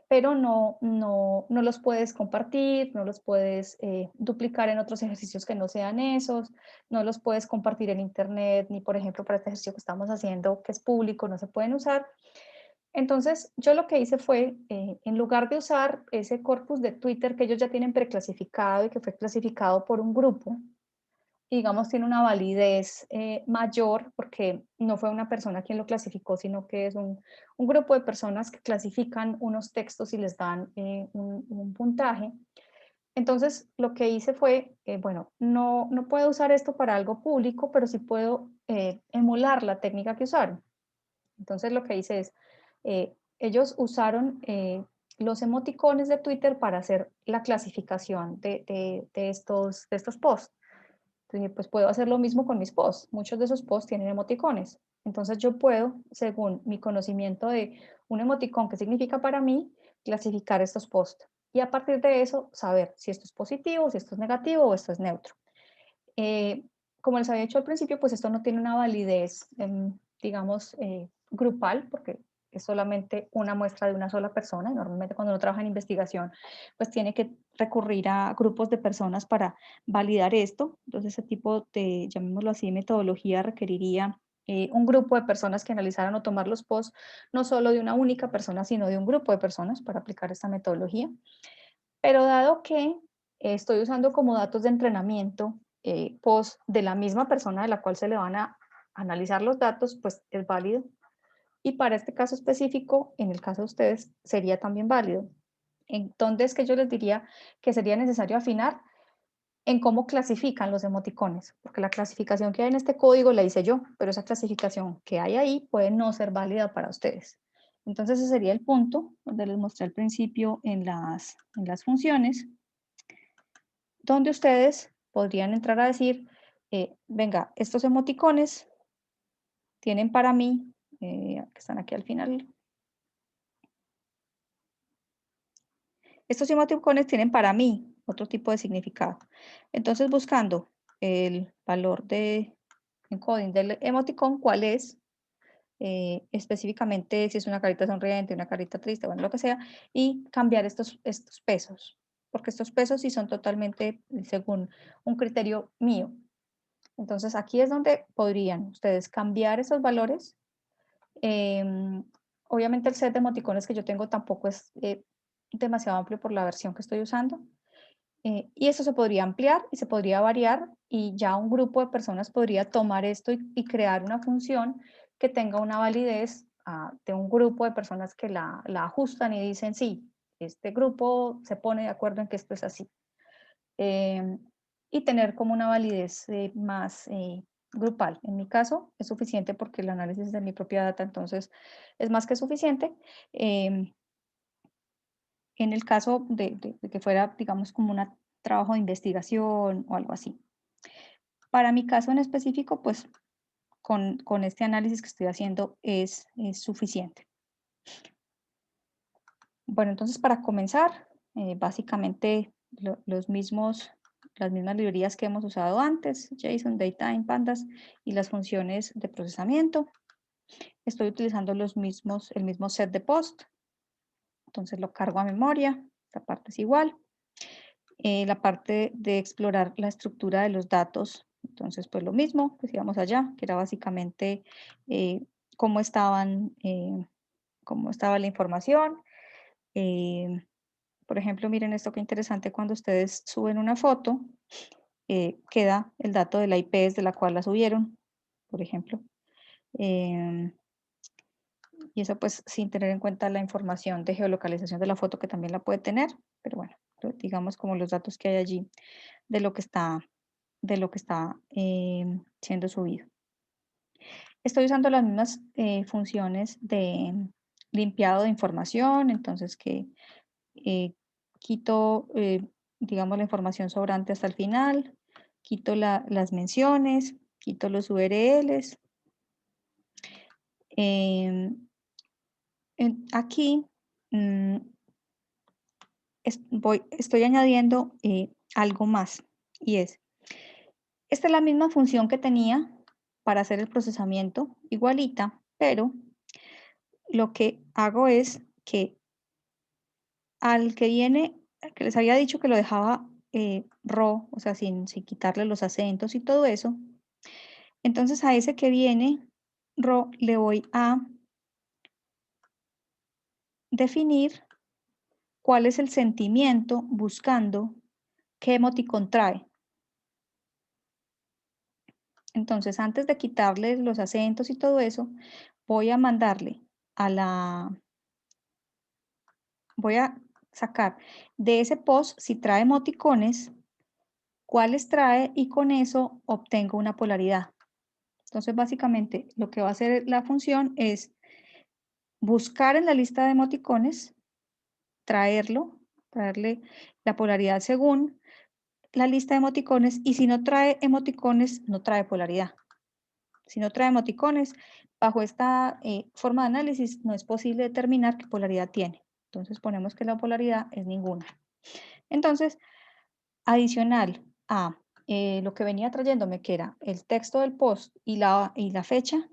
pero no los puedes compartir, no los puedes duplicar en otros ejercicios que no sean esos, no los puedes compartir en internet, ni por ejemplo para este ejercicio que estamos haciendo, que es público, no se pueden usar. Entonces, yo lo que hice fue, en lugar de usar ese corpus de Twitter que ellos ya tienen preclasificado y que fue clasificado por un grupo, digamos, tiene una validez mayor porque no fue una persona quien lo clasificó, sino que es un grupo de personas que clasifican unos textos y les dan un puntaje. Entonces, lo que hice fue, bueno, no puedo usar esto para algo público, pero sí puedo emular la técnica que usaron. Entonces, lo que hice es, ellos usaron los emoticones de Twitter para hacer la clasificación de estos posts. Entonces, pues puedo hacer lo mismo con mis posts. Muchos de esos posts tienen emoticones. Entonces yo puedo, según mi conocimiento de un emoticón que significa para mí, clasificar estos posts. Y a partir de eso, saber si esto es positivo, si esto es negativo o esto es neutro. Como les había dicho al principio, pues esto no tiene una validez, digamos, grupal, porque es solamente una muestra de una sola persona. Normalmente cuando uno trabaja en investigación, pues tiene que recurrir a grupos de personas para validar esto. Entonces, ese tipo de, llamémoslo así, metodología requeriría un grupo de personas que analizaran o tomar los posts, no solo de una única persona, sino de un grupo de personas para aplicar esta metodología. Pero dado que estoy usando como datos de entrenamiento post de la misma persona de la cual se le van a analizar los datos, pues es válido. Y para este caso específico, en el caso de ustedes, sería también válido. Entonces, que yo les diría que sería necesario afinar en cómo clasifican los emoticones, porque la clasificación que hay en este código la hice yo, pero esa clasificación que hay ahí puede no ser válida para ustedes. Entonces, ese sería el punto donde les mostré al principio en las funciones, donde ustedes podrían entrar a decir, venga, estos emoticones tienen para mí, que están aquí al final, estos emoticones tienen para mí otro tipo de significado. Entonces, buscando el valor de encoding del emoticón, cuál es, específicamente si es una carita sonriente, una carita triste, bueno, lo que sea, y cambiar estos pesos, porque estos pesos sí son totalmente según un criterio mío. Entonces, aquí es donde podrían ustedes cambiar esos valores. Obviamente el set de emoticones que yo tengo tampoco es demasiado amplio por la versión que estoy usando. Y eso se podría ampliar y se podría variar y ya un grupo de personas podría tomar esto y crear una función que tenga una validez de un grupo de personas que la ajustan y dicen, sí, este grupo se pone de acuerdo en que esto es así. Y tener como una validez más grupal. En mi caso es suficiente porque el análisis es de mi propia data, entonces es más que suficiente. En el caso de que fuera, digamos, como un trabajo de investigación o algo así. Para mi caso en específico, pues con este análisis que estoy haciendo es suficiente. Bueno, entonces para comenzar, básicamente las mismas librerías que hemos usado antes, JSON, Datetime, Pandas y las funciones de procesamiento. Estoy utilizando el mismo set de post, entonces lo cargo a memoria, esta parte es igual. La parte de explorar la estructura de los datos, entonces pues lo mismo, pues íbamos allá, que era básicamente eh, cómo cómo estaba la información. Por ejemplo, miren esto qué interesante, cuando ustedes suben una foto, queda el dato de la IP desde la cual la subieron, por ejemplo. Y eso pues sin tener en cuenta la información de geolocalización de la foto que también la puede tener, pero bueno, digamos como los datos que hay allí de lo que está de lo que está siendo subido. Estoy usando las mismas funciones de limpiado de información, entonces que quito, digamos, la información sobrante hasta el final, quito las menciones, quito los URLs. Aquí estoy añadiendo algo más y esta es la misma función que tenía para hacer el procesamiento, igualita, pero lo que hago es que al que viene, al que les había dicho que lo dejaba raw, o sea, sin quitarle los acentos y todo eso, entonces a ese que viene raw le voy a definir cuál es el sentimiento buscando qué emoticon trae. Entonces, antes de quitarle los acentos y todo eso, voy a mandarle voy a sacar de ese post si trae emoticones, cuáles trae y con eso obtengo una polaridad. Entonces, básicamente, lo que va a hacer la función es buscar en la lista de emoticones, traerle la polaridad según la lista de emoticones y si no trae emoticones, no trae polaridad. Si no trae emoticones, bajo esta forma de análisis no es posible determinar qué polaridad tiene. Entonces ponemos que la polaridad es ninguna. Entonces, adicional a lo que venía trayéndome, que era el texto del post y la fecha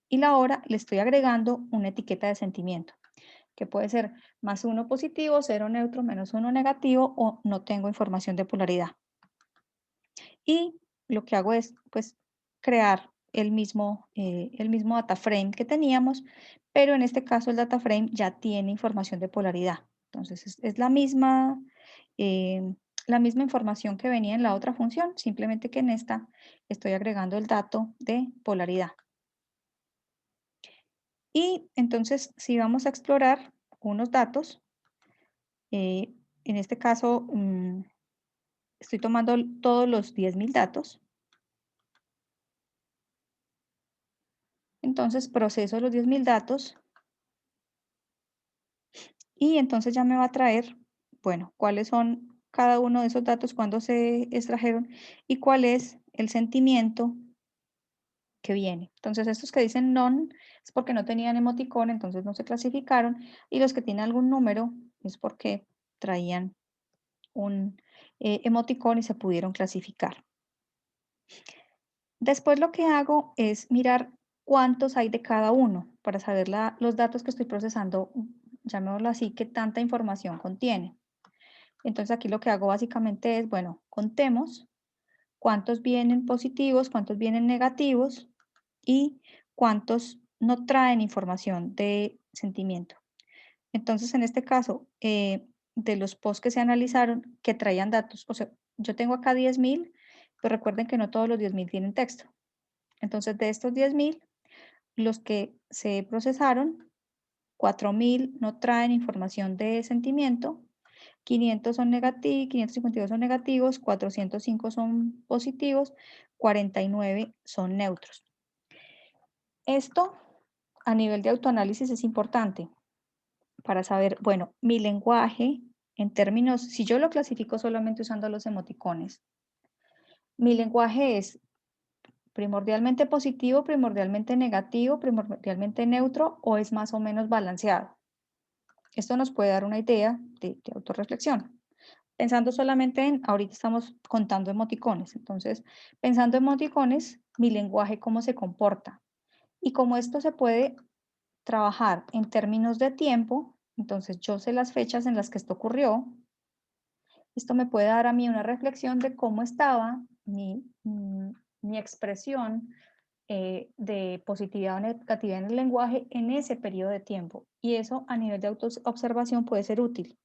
y la hora, le estoy agregando una etiqueta de sentimiento, que puede ser +1 positivo, 0 neutro, -1 negativo o no tengo información de polaridad. Y lo que hago es, pues, crear el mismo data frame que teníamos, pero en este caso el data frame ya tiene información de polaridad. Entonces, es la misma información que venía en la otra función, simplemente que en esta estoy agregando el dato de polaridad. Y entonces, si vamos a explorar unos datos, en este caso, estoy tomando todos los 10.000 datos. Entonces proceso los 10.000 datos y entonces ya me va a traer, bueno, cuáles son cada uno de esos datos, cuándo se extrajeron y cuál es el sentimiento que viene. Entonces estos que dicen none es porque no tenían emoticón, entonces no se clasificaron, y los que tienen algún número es porque traían un emoticón y se pudieron clasificar. Después lo que hago es mirar cuántos hay de cada uno para saber los datos que estoy procesando, llamémoslo así, qué tanta información contiene. Entonces aquí lo que hago básicamente es, bueno, contemos cuántos vienen positivos, cuántos vienen negativos y cuántos no traen información de sentimiento. Entonces, en este caso, de los posts que se analizaron, que traían datos, o sea, yo tengo acá 10.000, pero recuerden que no todos los 10.000 tienen texto. Entonces, de estos 10.000, los que se procesaron, 4.000 no traen información de sentimiento, 500 son negativos, 552 son negativos, 405 son positivos, 49 son neutros. Esto a nivel de autoanálisis es importante para saber, bueno, mi lenguaje en términos, si yo lo clasifico solamente usando los emoticones, mi lenguaje es primordialmente positivo, primordialmente negativo, primordialmente neutro o es más o menos balanceado. Esto nos puede dar una idea de autorreflexión. Pensando solamente ahorita estamos contando emoticones, entonces, pensando en emoticones, mi lenguaje cómo se comporta. Y como esto se puede trabajar en términos de tiempo, entonces yo sé las fechas en las que esto ocurrió, esto me puede dar a mí una reflexión de cómo estaba mi expresión de positividad o negatividad en el lenguaje en ese periodo de tiempo. Y eso a nivel de autoobservación puede ser útil.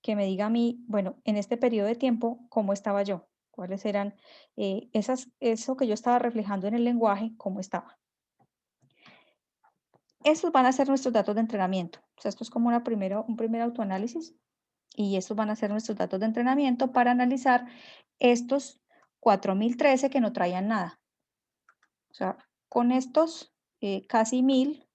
Que me diga a mí, bueno, en este periodo de tiempo, ¿cómo estaba yo? ¿Cuáles eran eso que yo estaba reflejando en el lenguaje, cómo estaba? Estos van a ser nuestros datos de entrenamiento. O sea, esto es como un primer autoanálisis y estos van a ser nuestros datos de entrenamiento para analizar estos 4.013 que no traían nada. O sea, con estos casi 1.000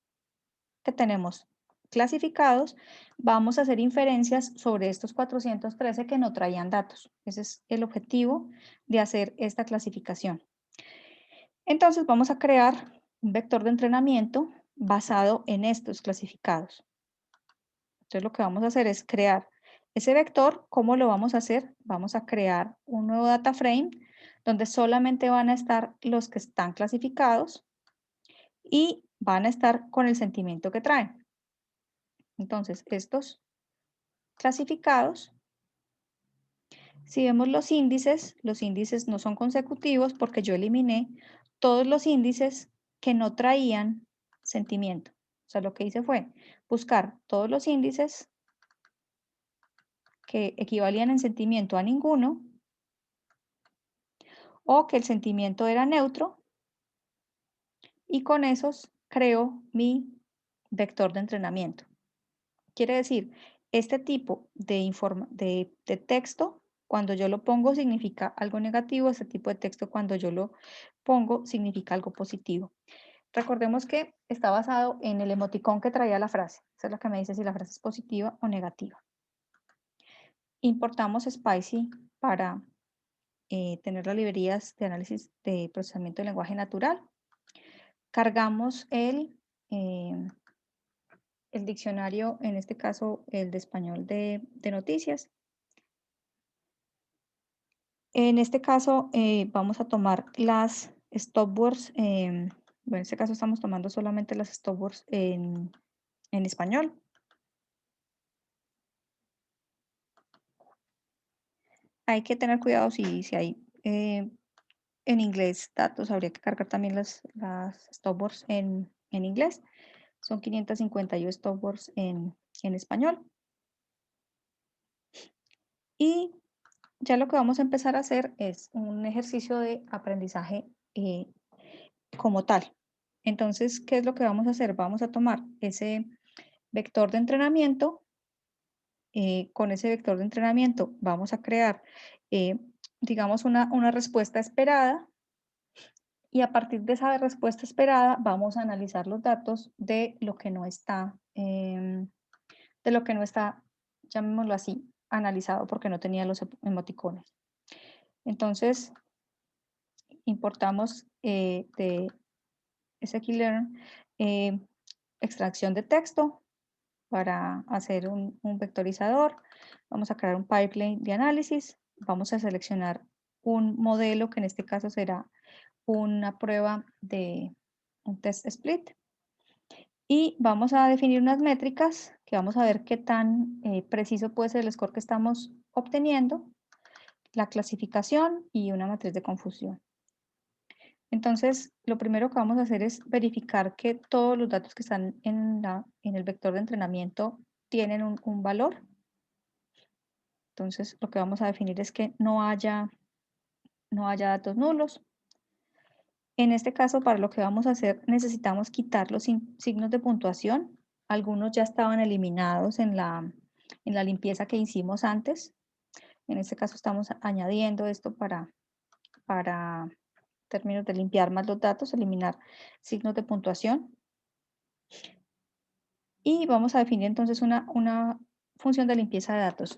que tenemos clasificados, vamos a hacer inferencias sobre estos 413 que no traían datos. Ese es el objetivo de hacer esta clasificación. Entonces vamos a crear un vector de entrenamiento basado en estos clasificados. Entonces lo que vamos a hacer es crear ese vector. ¿Cómo lo vamos a hacer? Vamos a crear un nuevo data frame donde solamente van a estar los que están clasificados y van a estar con el sentimiento que traen. Entonces, estos clasificados, si vemos los índices no son consecutivos porque yo eliminé todos los índices que no traían sentimiento. O sea, lo que hice fue buscar todos los índices que equivalían en sentimiento a ninguno o que el sentimiento era neutro y con esos creo mi vector de entrenamiento. Quiere decir, este tipo de texto, cuando yo lo pongo significa algo negativo, este tipo de texto cuando yo lo pongo significa algo positivo. Recordemos que está basado en el emoticón que traía la frase. Eso es lo que me dice si la frase es positiva o negativa. Importamos Spicy para tener las librerías de análisis de procesamiento de lenguaje natural. Cargamos el diccionario, en este caso el de español de noticias. En este caso vamos a tomar las stopwords, bueno, en este caso estamos tomando solamente las stopwords en español. Hay que tener cuidado si hay en inglés datos, habría que cargar también las stopwords en inglés. Son 551 stopwords en español. Y ya lo que vamos a empezar a hacer es un ejercicio de aprendizaje como tal. Entonces, ¿qué es lo que vamos a hacer? Vamos a tomar ese vector de entrenamiento. Con ese vector de entrenamiento vamos a crear, digamos, una respuesta esperada. Y a partir de esa respuesta esperada vamos a analizar los datos de lo que no está, llamémoslo así, analizado porque no tenía los emoticones. Entonces, importamos de scikit-learn extracción de texto para hacer un vectorizador. Vamos a crear un pipeline de análisis. Vamos a seleccionar un modelo que en este caso será una prueba de un test split. Y vamos a definir unas métricas que vamos a ver qué tan preciso puede ser el score que estamos obteniendo, la clasificación y una matriz de confusión. Entonces, lo primero que vamos a hacer es verificar que todos los datos que están en el vector de entrenamiento tienen un valor. Entonces, lo que vamos a definir es que no haya datos nulos. En este caso, para lo que vamos a hacer, necesitamos quitar los signos de puntuación. Algunos ya estaban eliminados en la limpieza que hicimos antes. En este caso, estamos añadiendo esto para términos de limpiar más los datos, eliminar signos de puntuación. Y vamos a definir entonces una función de limpieza de datos.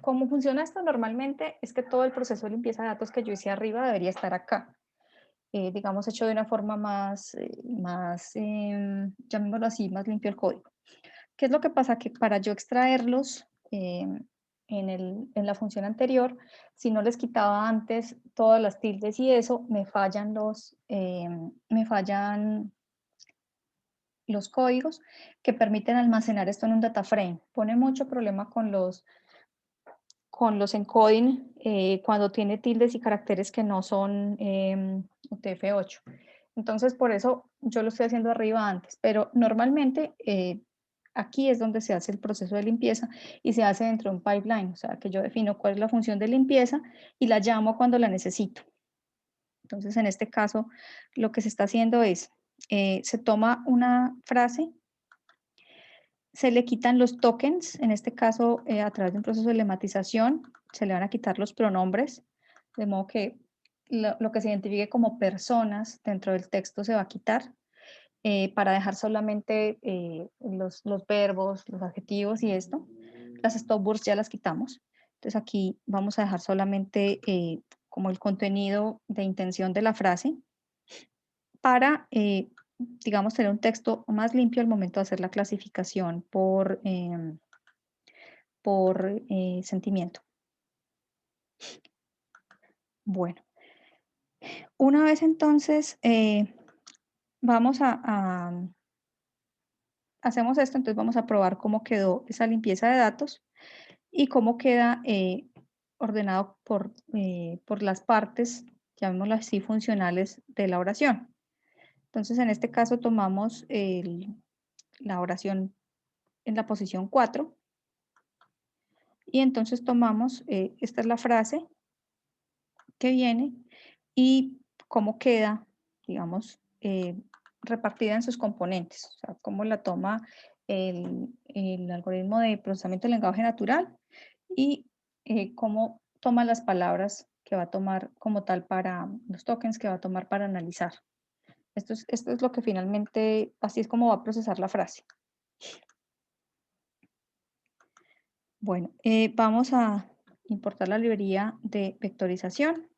¿Cómo funciona esto? Normalmente es que todo el proceso de limpieza de datos que yo hice arriba debería estar acá. Digamos, hecho de una forma más, llamémoslo así, más limpio el código. ¿Qué es lo que pasa? Que para yo extraerlos en la función anterior, si no les quitaba antes todas las tildes y eso, me fallan los códigos que permiten almacenar esto en un data frame. Pone mucho problema con los encoding cuando tiene tildes y caracteres que no son UTF-8. Entonces, por eso yo lo estoy haciendo arriba antes, pero normalmente aquí es donde se hace el proceso de limpieza y se hace dentro de un pipeline, o sea, que yo defino cuál es la función de limpieza y la llamo cuando la necesito. Entonces, en este caso, lo que se está haciendo es, se toma una frase, se le quitan los tokens, en este caso, a través de un proceso de lematización, se le van a quitar los pronombres, de modo que lo que se identifique como personas dentro del texto se va a quitar para dejar solamente los verbos, los adjetivos y esto. Las stop words ya las quitamos. Entonces aquí vamos a dejar solamente como el contenido de intención de la frase para, digamos, tener un texto más limpio al momento de hacer la clasificación por sentimiento. Bueno, una vez entonces vamos hacemos esto, entonces vamos a probar cómo quedó esa limpieza de datos y cómo queda ordenado por las partes, llamémoslo así, funcionales de la oración. Entonces, en este caso tomamos la oración en la posición 4 y entonces tomamos, esta es la frase que viene y cómo queda, digamos, repartida en sus componentes, o sea, cómo la toma el algoritmo de procesamiento del lenguaje natural y cómo toma las palabras que va a tomar como tal para los tokens que va a tomar para analizar. Esto es lo que finalmente, así es como va a procesar la frase. Bueno, vamos a importar la librería de vectorización.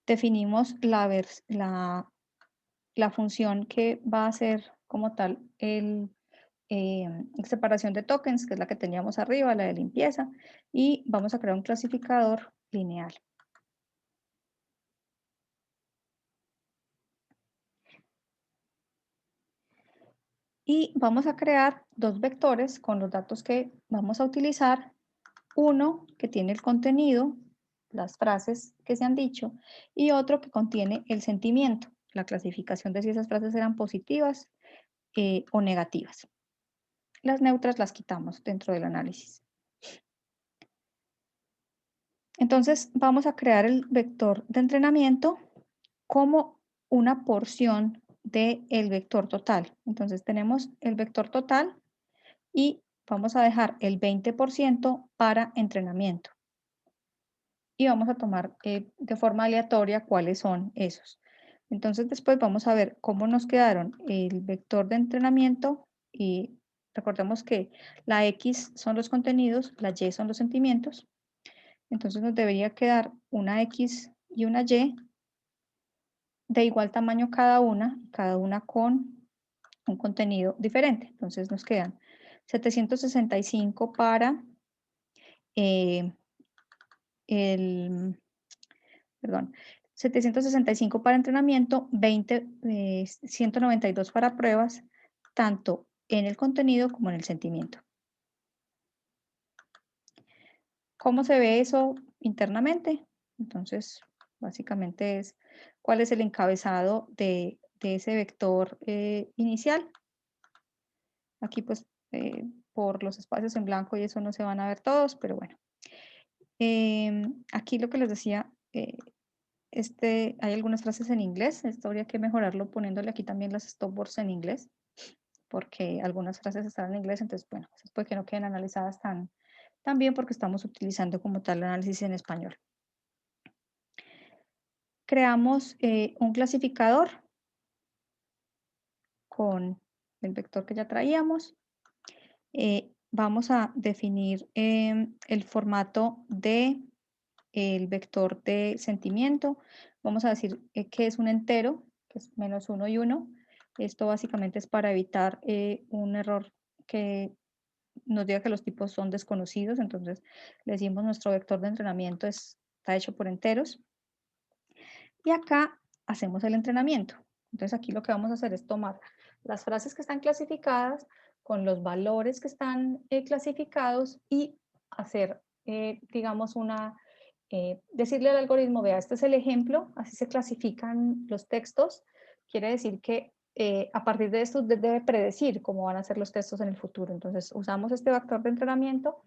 Definimos la función que va a hacer como tal separación de tokens, que es la que teníamos arriba, la de limpieza, y vamos a crear un clasificador lineal. Y vamos a crear dos vectores con los datos que vamos a utilizar. Uno que tiene el contenido, las frases que se han dicho, y otro que contiene el sentimiento, la clasificación de si esas frases eran positivas o negativas. Las neutras las quitamos dentro del análisis. Entonces vamos a crear el vector de entrenamiento como una porción del vector total. Entonces tenemos el vector total y vamos a dejar el 20% para entrenamiento. Y vamos a tomar de forma aleatoria cuáles son esos. Entonces después vamos a ver cómo nos quedaron el vector de entrenamiento y recordemos que la X son los contenidos, la Y son los sentimientos. Entonces nos debería quedar una X y una Y de igual tamaño cada una con un contenido diferente. Entonces nos quedan 765 para el, perdón, 765 para entrenamiento, 192 para pruebas, tanto en el contenido como en el sentimiento. ¿Cómo se ve eso internamente? Entonces, básicamente es cuál es el encabezado de ese vector inicial. Aquí pues por los espacios en blanco y eso no se van a ver todos, pero bueno. Aquí lo que les decía, hay algunas frases en inglés, esto habría que mejorarlo poniéndole aquí también las stopwords en inglés, porque algunas frases están en inglés, entonces bueno, eso puede que no queden analizadas tan bien porque estamos utilizando como tal análisis en español. Creamos un clasificador con el vector que ya traíamos. Vamos a definir el formato de el vector de sentimiento. Vamos a decir que es un entero, que es -1 y 1. Esto básicamente es para evitar un error que nos diga que los tipos son desconocidos. Entonces, le decimos nuestro vector de entrenamiento está hecho por enteros. Y acá hacemos el entrenamiento. Entonces, aquí lo que vamos a hacer es tomar las frases que están clasificadas con los valores que están clasificados y hacer, digamos, decirle al algoritmo, vea, este es el ejemplo, así se clasifican los textos. Quiere decir que a partir de esto debe predecir cómo van a ser los textos en el futuro. Entonces, usamos este vector de entrenamiento,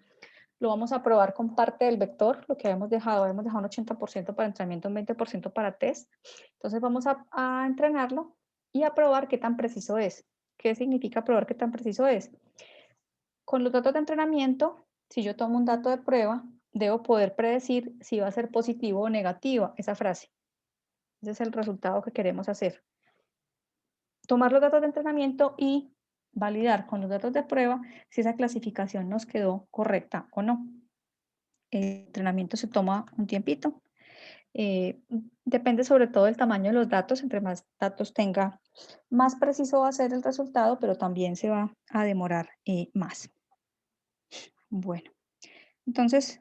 lo vamos a probar con parte del vector, lo que habíamos dejado un 80% para entrenamiento, un 20% para test. Entonces vamos a entrenarlo y a probar qué tan preciso es. ¿Qué significa probar qué tan preciso es? Con los datos de entrenamiento, si yo tomo un dato de prueba, debo poder predecir si va a ser positivo o negativa esa frase. Ese es el resultado que queremos hacer. Tomar los datos de entrenamiento y validar con los datos de prueba si esa clasificación nos quedó correcta o no. El entrenamiento se toma un tiempito. Depende sobre todo del tamaño de los datos. Entre más datos tenga, más preciso va a ser el resultado, pero también se va a demorar más. Bueno, entonces,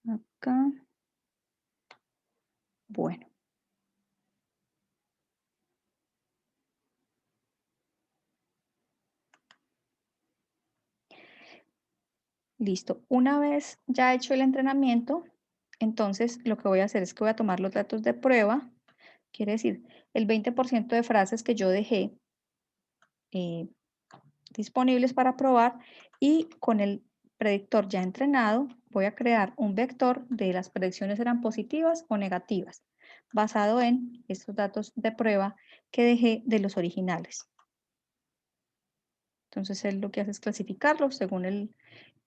acá, bueno. Listo. Una vez ya hecho el entrenamiento, entonces lo que voy a hacer es que voy a tomar los datos de prueba, quiere decir, el 20% de frases que yo dejé disponibles para probar y con el predictor ya entrenado voy a crear un vector de las predicciones eran positivas o negativas, basado en estos datos de prueba que dejé de los originales. Entonces él lo que hace es clasificarlos según el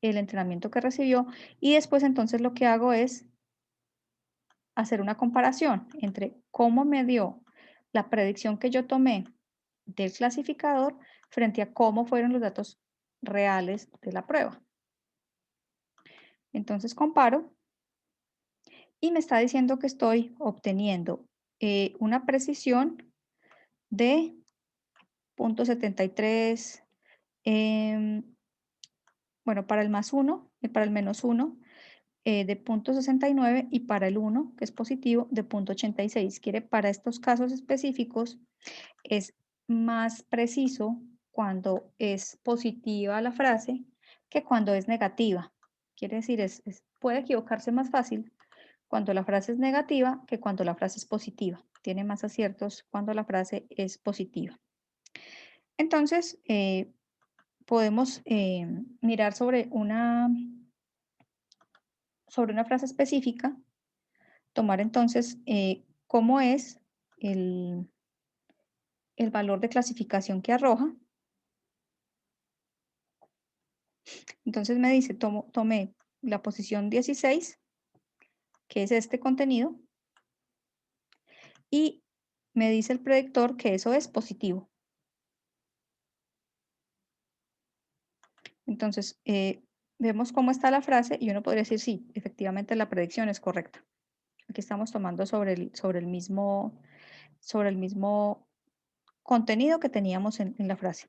entrenamiento que recibió y después entonces lo que hago es hacer una comparación entre cómo me dio la predicción que yo tomé del clasificador frente a cómo fueron los datos reales de la prueba. Entonces comparo y me está diciendo que estoy obteniendo una precisión de 0.73, bueno, para el más 1, para el menos 1, de 0.69 y para el 1, que es positivo, de 0.86. Quiere, para estos casos específicos, es más preciso cuando es positiva la frase que cuando es negativa. Quiere decir, puede equivocarse más fácil cuando la frase es negativa que cuando la frase es positiva. Tiene más aciertos cuando la frase es positiva. Entonces, podemos mirar sobre una frase específica, tomar entonces cómo es el valor de clasificación que arroja. Entonces me dice, tomé la posición 16, que es este contenido, y me dice el predictor que eso es positivo. Entonces, vemos cómo está la frase y uno podría decir, sí, efectivamente la predicción es correcta. Aquí estamos tomando sobre el mismo contenido que teníamos en la frase.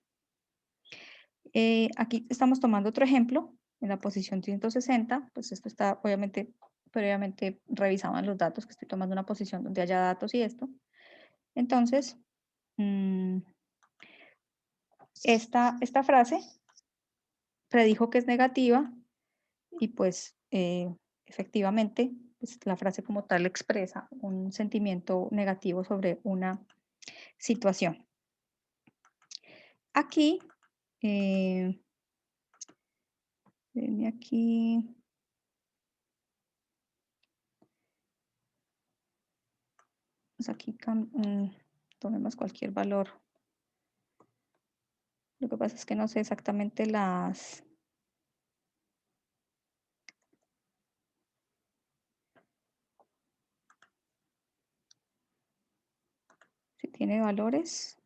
Aquí estamos tomando otro ejemplo, en la posición 160, pues esto está obviamente previamente revisaban los datos, que estoy tomando una posición donde haya datos y esto. Entonces, esta frase predijo que es negativa y pues efectivamente pues, la frase como tal expresa un sentimiento negativo sobre una situación. Aquí, denme aquí, pues aquí tomemos cualquier valor. Lo que pasa es que no sé exactamente si tiene valores.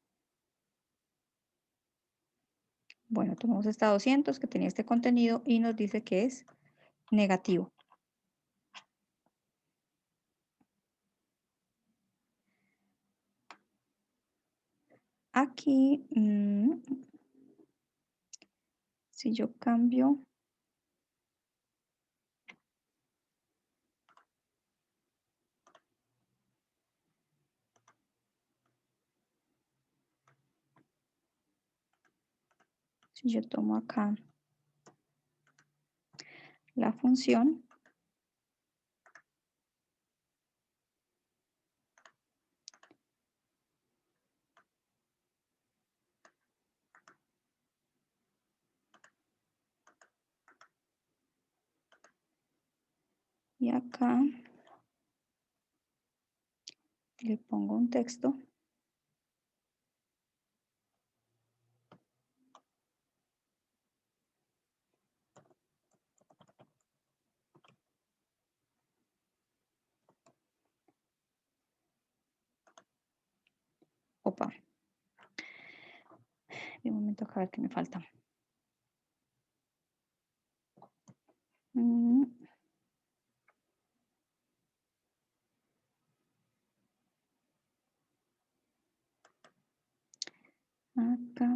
Bueno, tomamos esta 200 que tenía este contenido y nos dice que es negativo. Aquí, si yo cambio, si yo tomo acá la función, y acá le pongo un texto. Opa. De momento acá a ver qué me falta. Mm. Acá.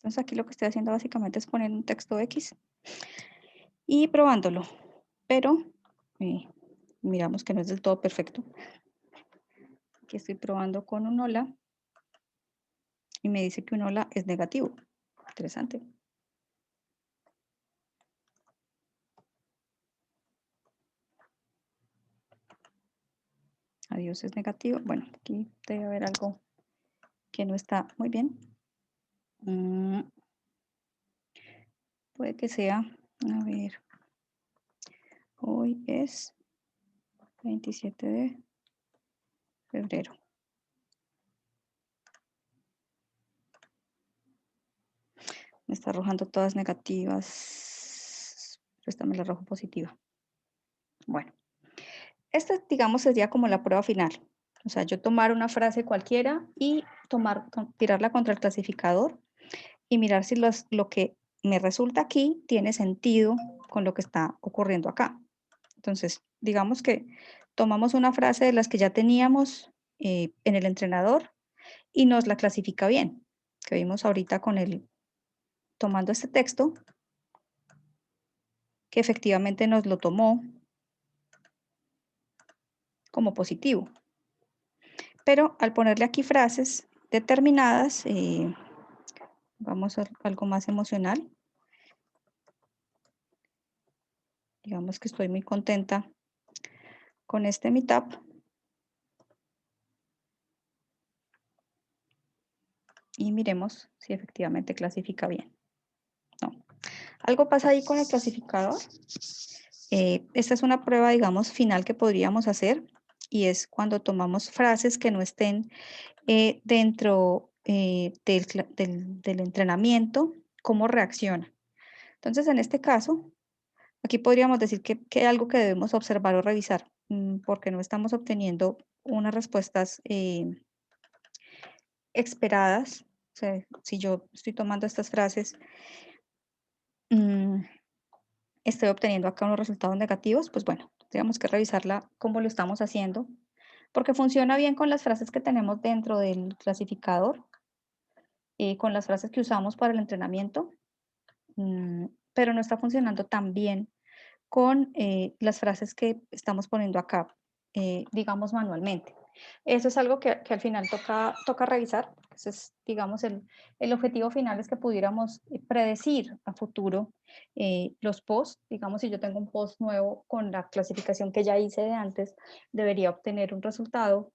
Entonces aquí lo que estoy haciendo básicamente es poner un texto X y probándolo, pero miramos que no es del todo perfecto. Aquí estoy probando con un hola y me dice que un hola es negativo. Interesante. Adiós es negativo. Bueno, aquí debe haber algo que no está muy bien. Puede que sea, a ver, hoy es 27 de febrero. Me está arrojando todas negativas. Préstame la arrojo positiva. Bueno, esta, digamos, sería como la prueba final. O sea, yo tomar una frase cualquiera y tirarla contra el clasificador y mirar si lo que me resulta aquí tiene sentido con lo que está ocurriendo acá. Entonces, digamos que tomamos una frase de las que ya teníamos en el entrenador y nos la clasifica bien, que vimos ahorita tomando este texto, que efectivamente nos lo tomó como positivo. Pero al ponerle aquí frases determinadas, vamos a algo más emocional. Digamos que estoy muy contenta con este meetup. Y miremos si efectivamente clasifica bien. No. Algo pasa ahí con el clasificador. Esta es una prueba, digamos, final que podríamos hacer y es cuando tomamos frases que no estén dentro del entrenamiento, cómo reacciona. Entonces, en este caso, aquí podríamos decir que hay algo que debemos observar o revisar, porque no estamos obteniendo unas respuestas esperadas. O sea, si yo estoy tomando estas frases, estoy obteniendo acá unos resultados negativos, pues bueno, tenemos que revisarla cómo lo estamos haciendo, porque funciona bien con las frases que tenemos dentro del clasificador, con las frases que usamos para el entrenamiento, pero no está funcionando tan bien con las frases que estamos poniendo acá, digamos manualmente. Eso es algo que al final toca revisar. Ese es, digamos, el objetivo final es que pudiéramos predecir a futuro los posts. Digamos, si yo tengo un post nuevo con la clasificación que ya hice de antes, debería obtener un resultado,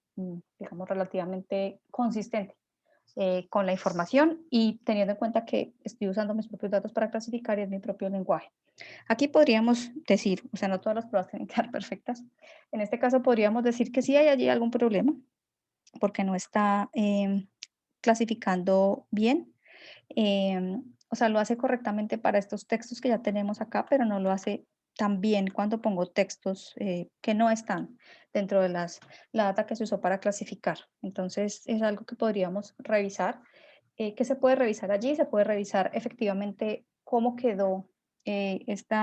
digamos, relativamente consistente con la información y teniendo en cuenta que estoy usando mis propios datos para clasificar y es mi propio lenguaje. Aquí podríamos decir, o sea, no todas las pruebas tienen que quedar perfectas. En este caso podríamos decir que sí hay allí algún problema porque no está clasificando bien. O sea, lo hace correctamente para estos textos que ya tenemos acá, pero no lo hace tan bien cuando pongo textos que no están dentro de la data que se usó para clasificar. Entonces, es algo que podríamos revisar. ¿Qué se puede revisar allí? Se puede revisar efectivamente cómo quedó este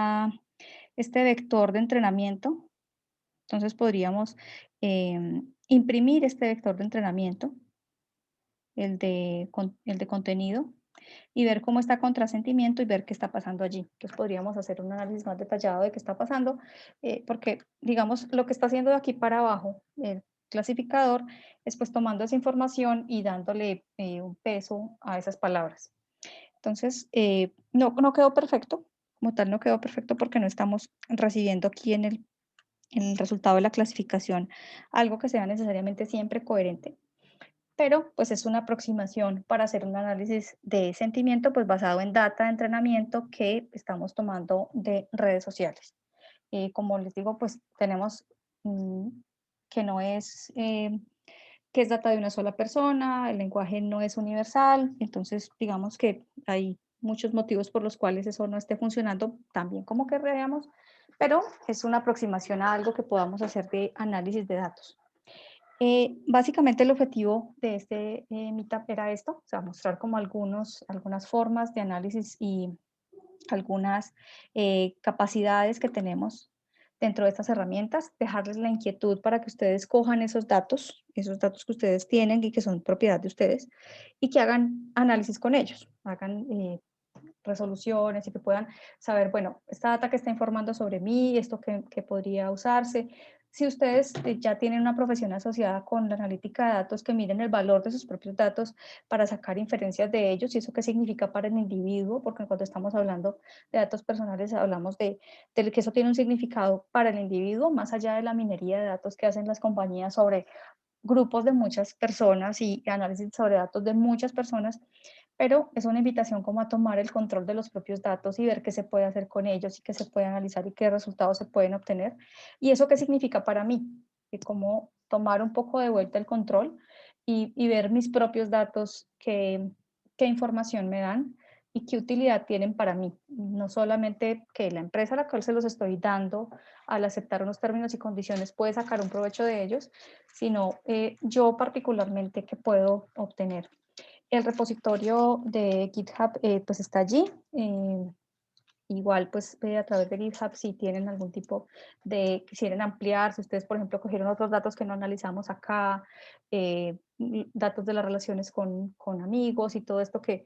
vector de entrenamiento. Entonces, podríamos imprimir este vector de entrenamiento, el de contenido, y ver cómo está contrasentimiento y ver qué está pasando allí. Entonces podríamos hacer un análisis más detallado de qué está pasando, porque digamos lo que está haciendo de aquí para abajo el clasificador es pues tomando esa información y dándole un peso a esas palabras. Entonces, no quedó perfecto, como tal no quedó perfecto porque no estamos recibiendo aquí en el resultado de la clasificación algo que sea necesariamente siempre coherente, pero pues es una aproximación para hacer un análisis de sentimiento pues basado en data de entrenamiento que estamos tomando de redes sociales. Como les digo, pues tenemos que no es, que es data de una sola persona, el lenguaje no es universal, entonces digamos que hay muchos motivos por los cuales eso no esté funcionando tan bien como querríamos, pero es una aproximación a algo que podamos hacer de análisis de datos. Básicamente el objetivo de este meetup era esto, o sea, mostrar como algunas formas de análisis y algunas capacidades que tenemos dentro de estas herramientas, dejarles la inquietud para que ustedes cojan esos datos que ustedes tienen y que son propiedad de ustedes, y que hagan análisis con ellos, hagan resoluciones y que puedan saber, bueno, esta data que está informando sobre mí, esto que podría usarse. Si ustedes ya tienen una profesión asociada con la analítica de datos, que miren el valor de sus propios datos para sacar inferencias de ellos y eso qué significa para el individuo, porque cuando estamos hablando de datos personales hablamos de que eso tiene un significado para el individuo, más allá de la minería de datos que hacen las compañías sobre grupos de muchas personas y análisis sobre datos de muchas personas, pero es una invitación como a tomar el control de los propios datos y ver qué se puede hacer con ellos y qué se puede analizar y qué resultados se pueden obtener. ¿Y eso qué significa para mí? Y cómo tomar un poco de vuelta el control y ver mis propios datos, qué información me dan y qué utilidad tienen para mí. No solamente que la empresa a la cual se los estoy dando, al aceptar unos términos y condiciones, puede sacar un provecho de ellos, sino yo particularmente qué puedo obtener. El repositorio de GitHub pues está allí. Igual pues a través de GitHub si tienen algún tipo de, quisieran ampliar, si ustedes por ejemplo cogieron otros datos que no analizamos acá, datos de las relaciones con amigos y todo esto que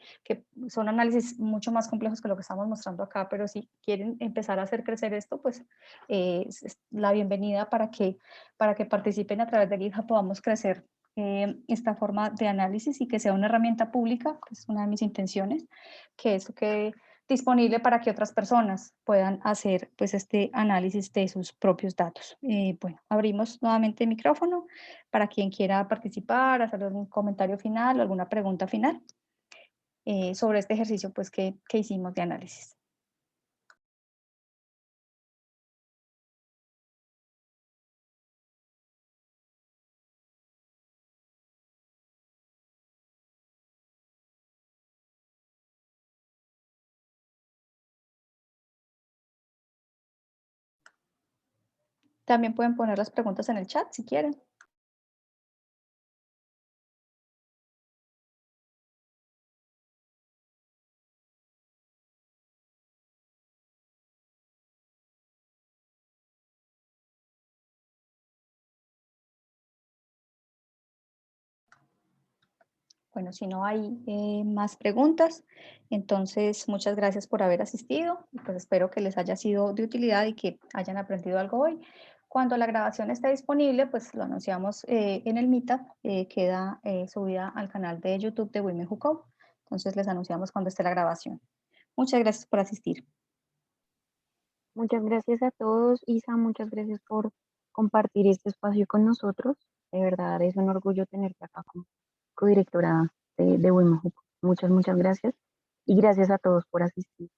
son análisis mucho más complejos que lo que estamos mostrando acá, pero si quieren empezar a hacer crecer esto, pues es la bienvenida para que participen a través de GitHub, podamos crecer esta forma de análisis y que sea una herramienta pública, que es una de mis intenciones, que eso que disponible para que otras personas puedan hacer pues este análisis de sus propios datos. Bueno, abrimos nuevamente el micrófono para quien quiera participar, hacer algún comentario final o alguna pregunta final sobre este ejercicio pues que hicimos de análisis. También pueden poner las preguntas en el chat si quieren. Bueno, si no hay más preguntas, entonces muchas gracias por haber asistido. Pues espero que les haya sido de utilidad y que hayan aprendido algo hoy. Cuando la grabación esté disponible, pues lo anunciamos en el Meetup, queda subida al canal de YouTube de Women Who Code. Entonces les anunciamos cuando esté la grabación. Muchas gracias por asistir. Muchas gracias a todos. Isa, muchas gracias por compartir este espacio con nosotros. De verdad, es un orgullo tenerte acá como codirectora de Women Who Code. Muchas gracias. Y gracias a todos por asistir.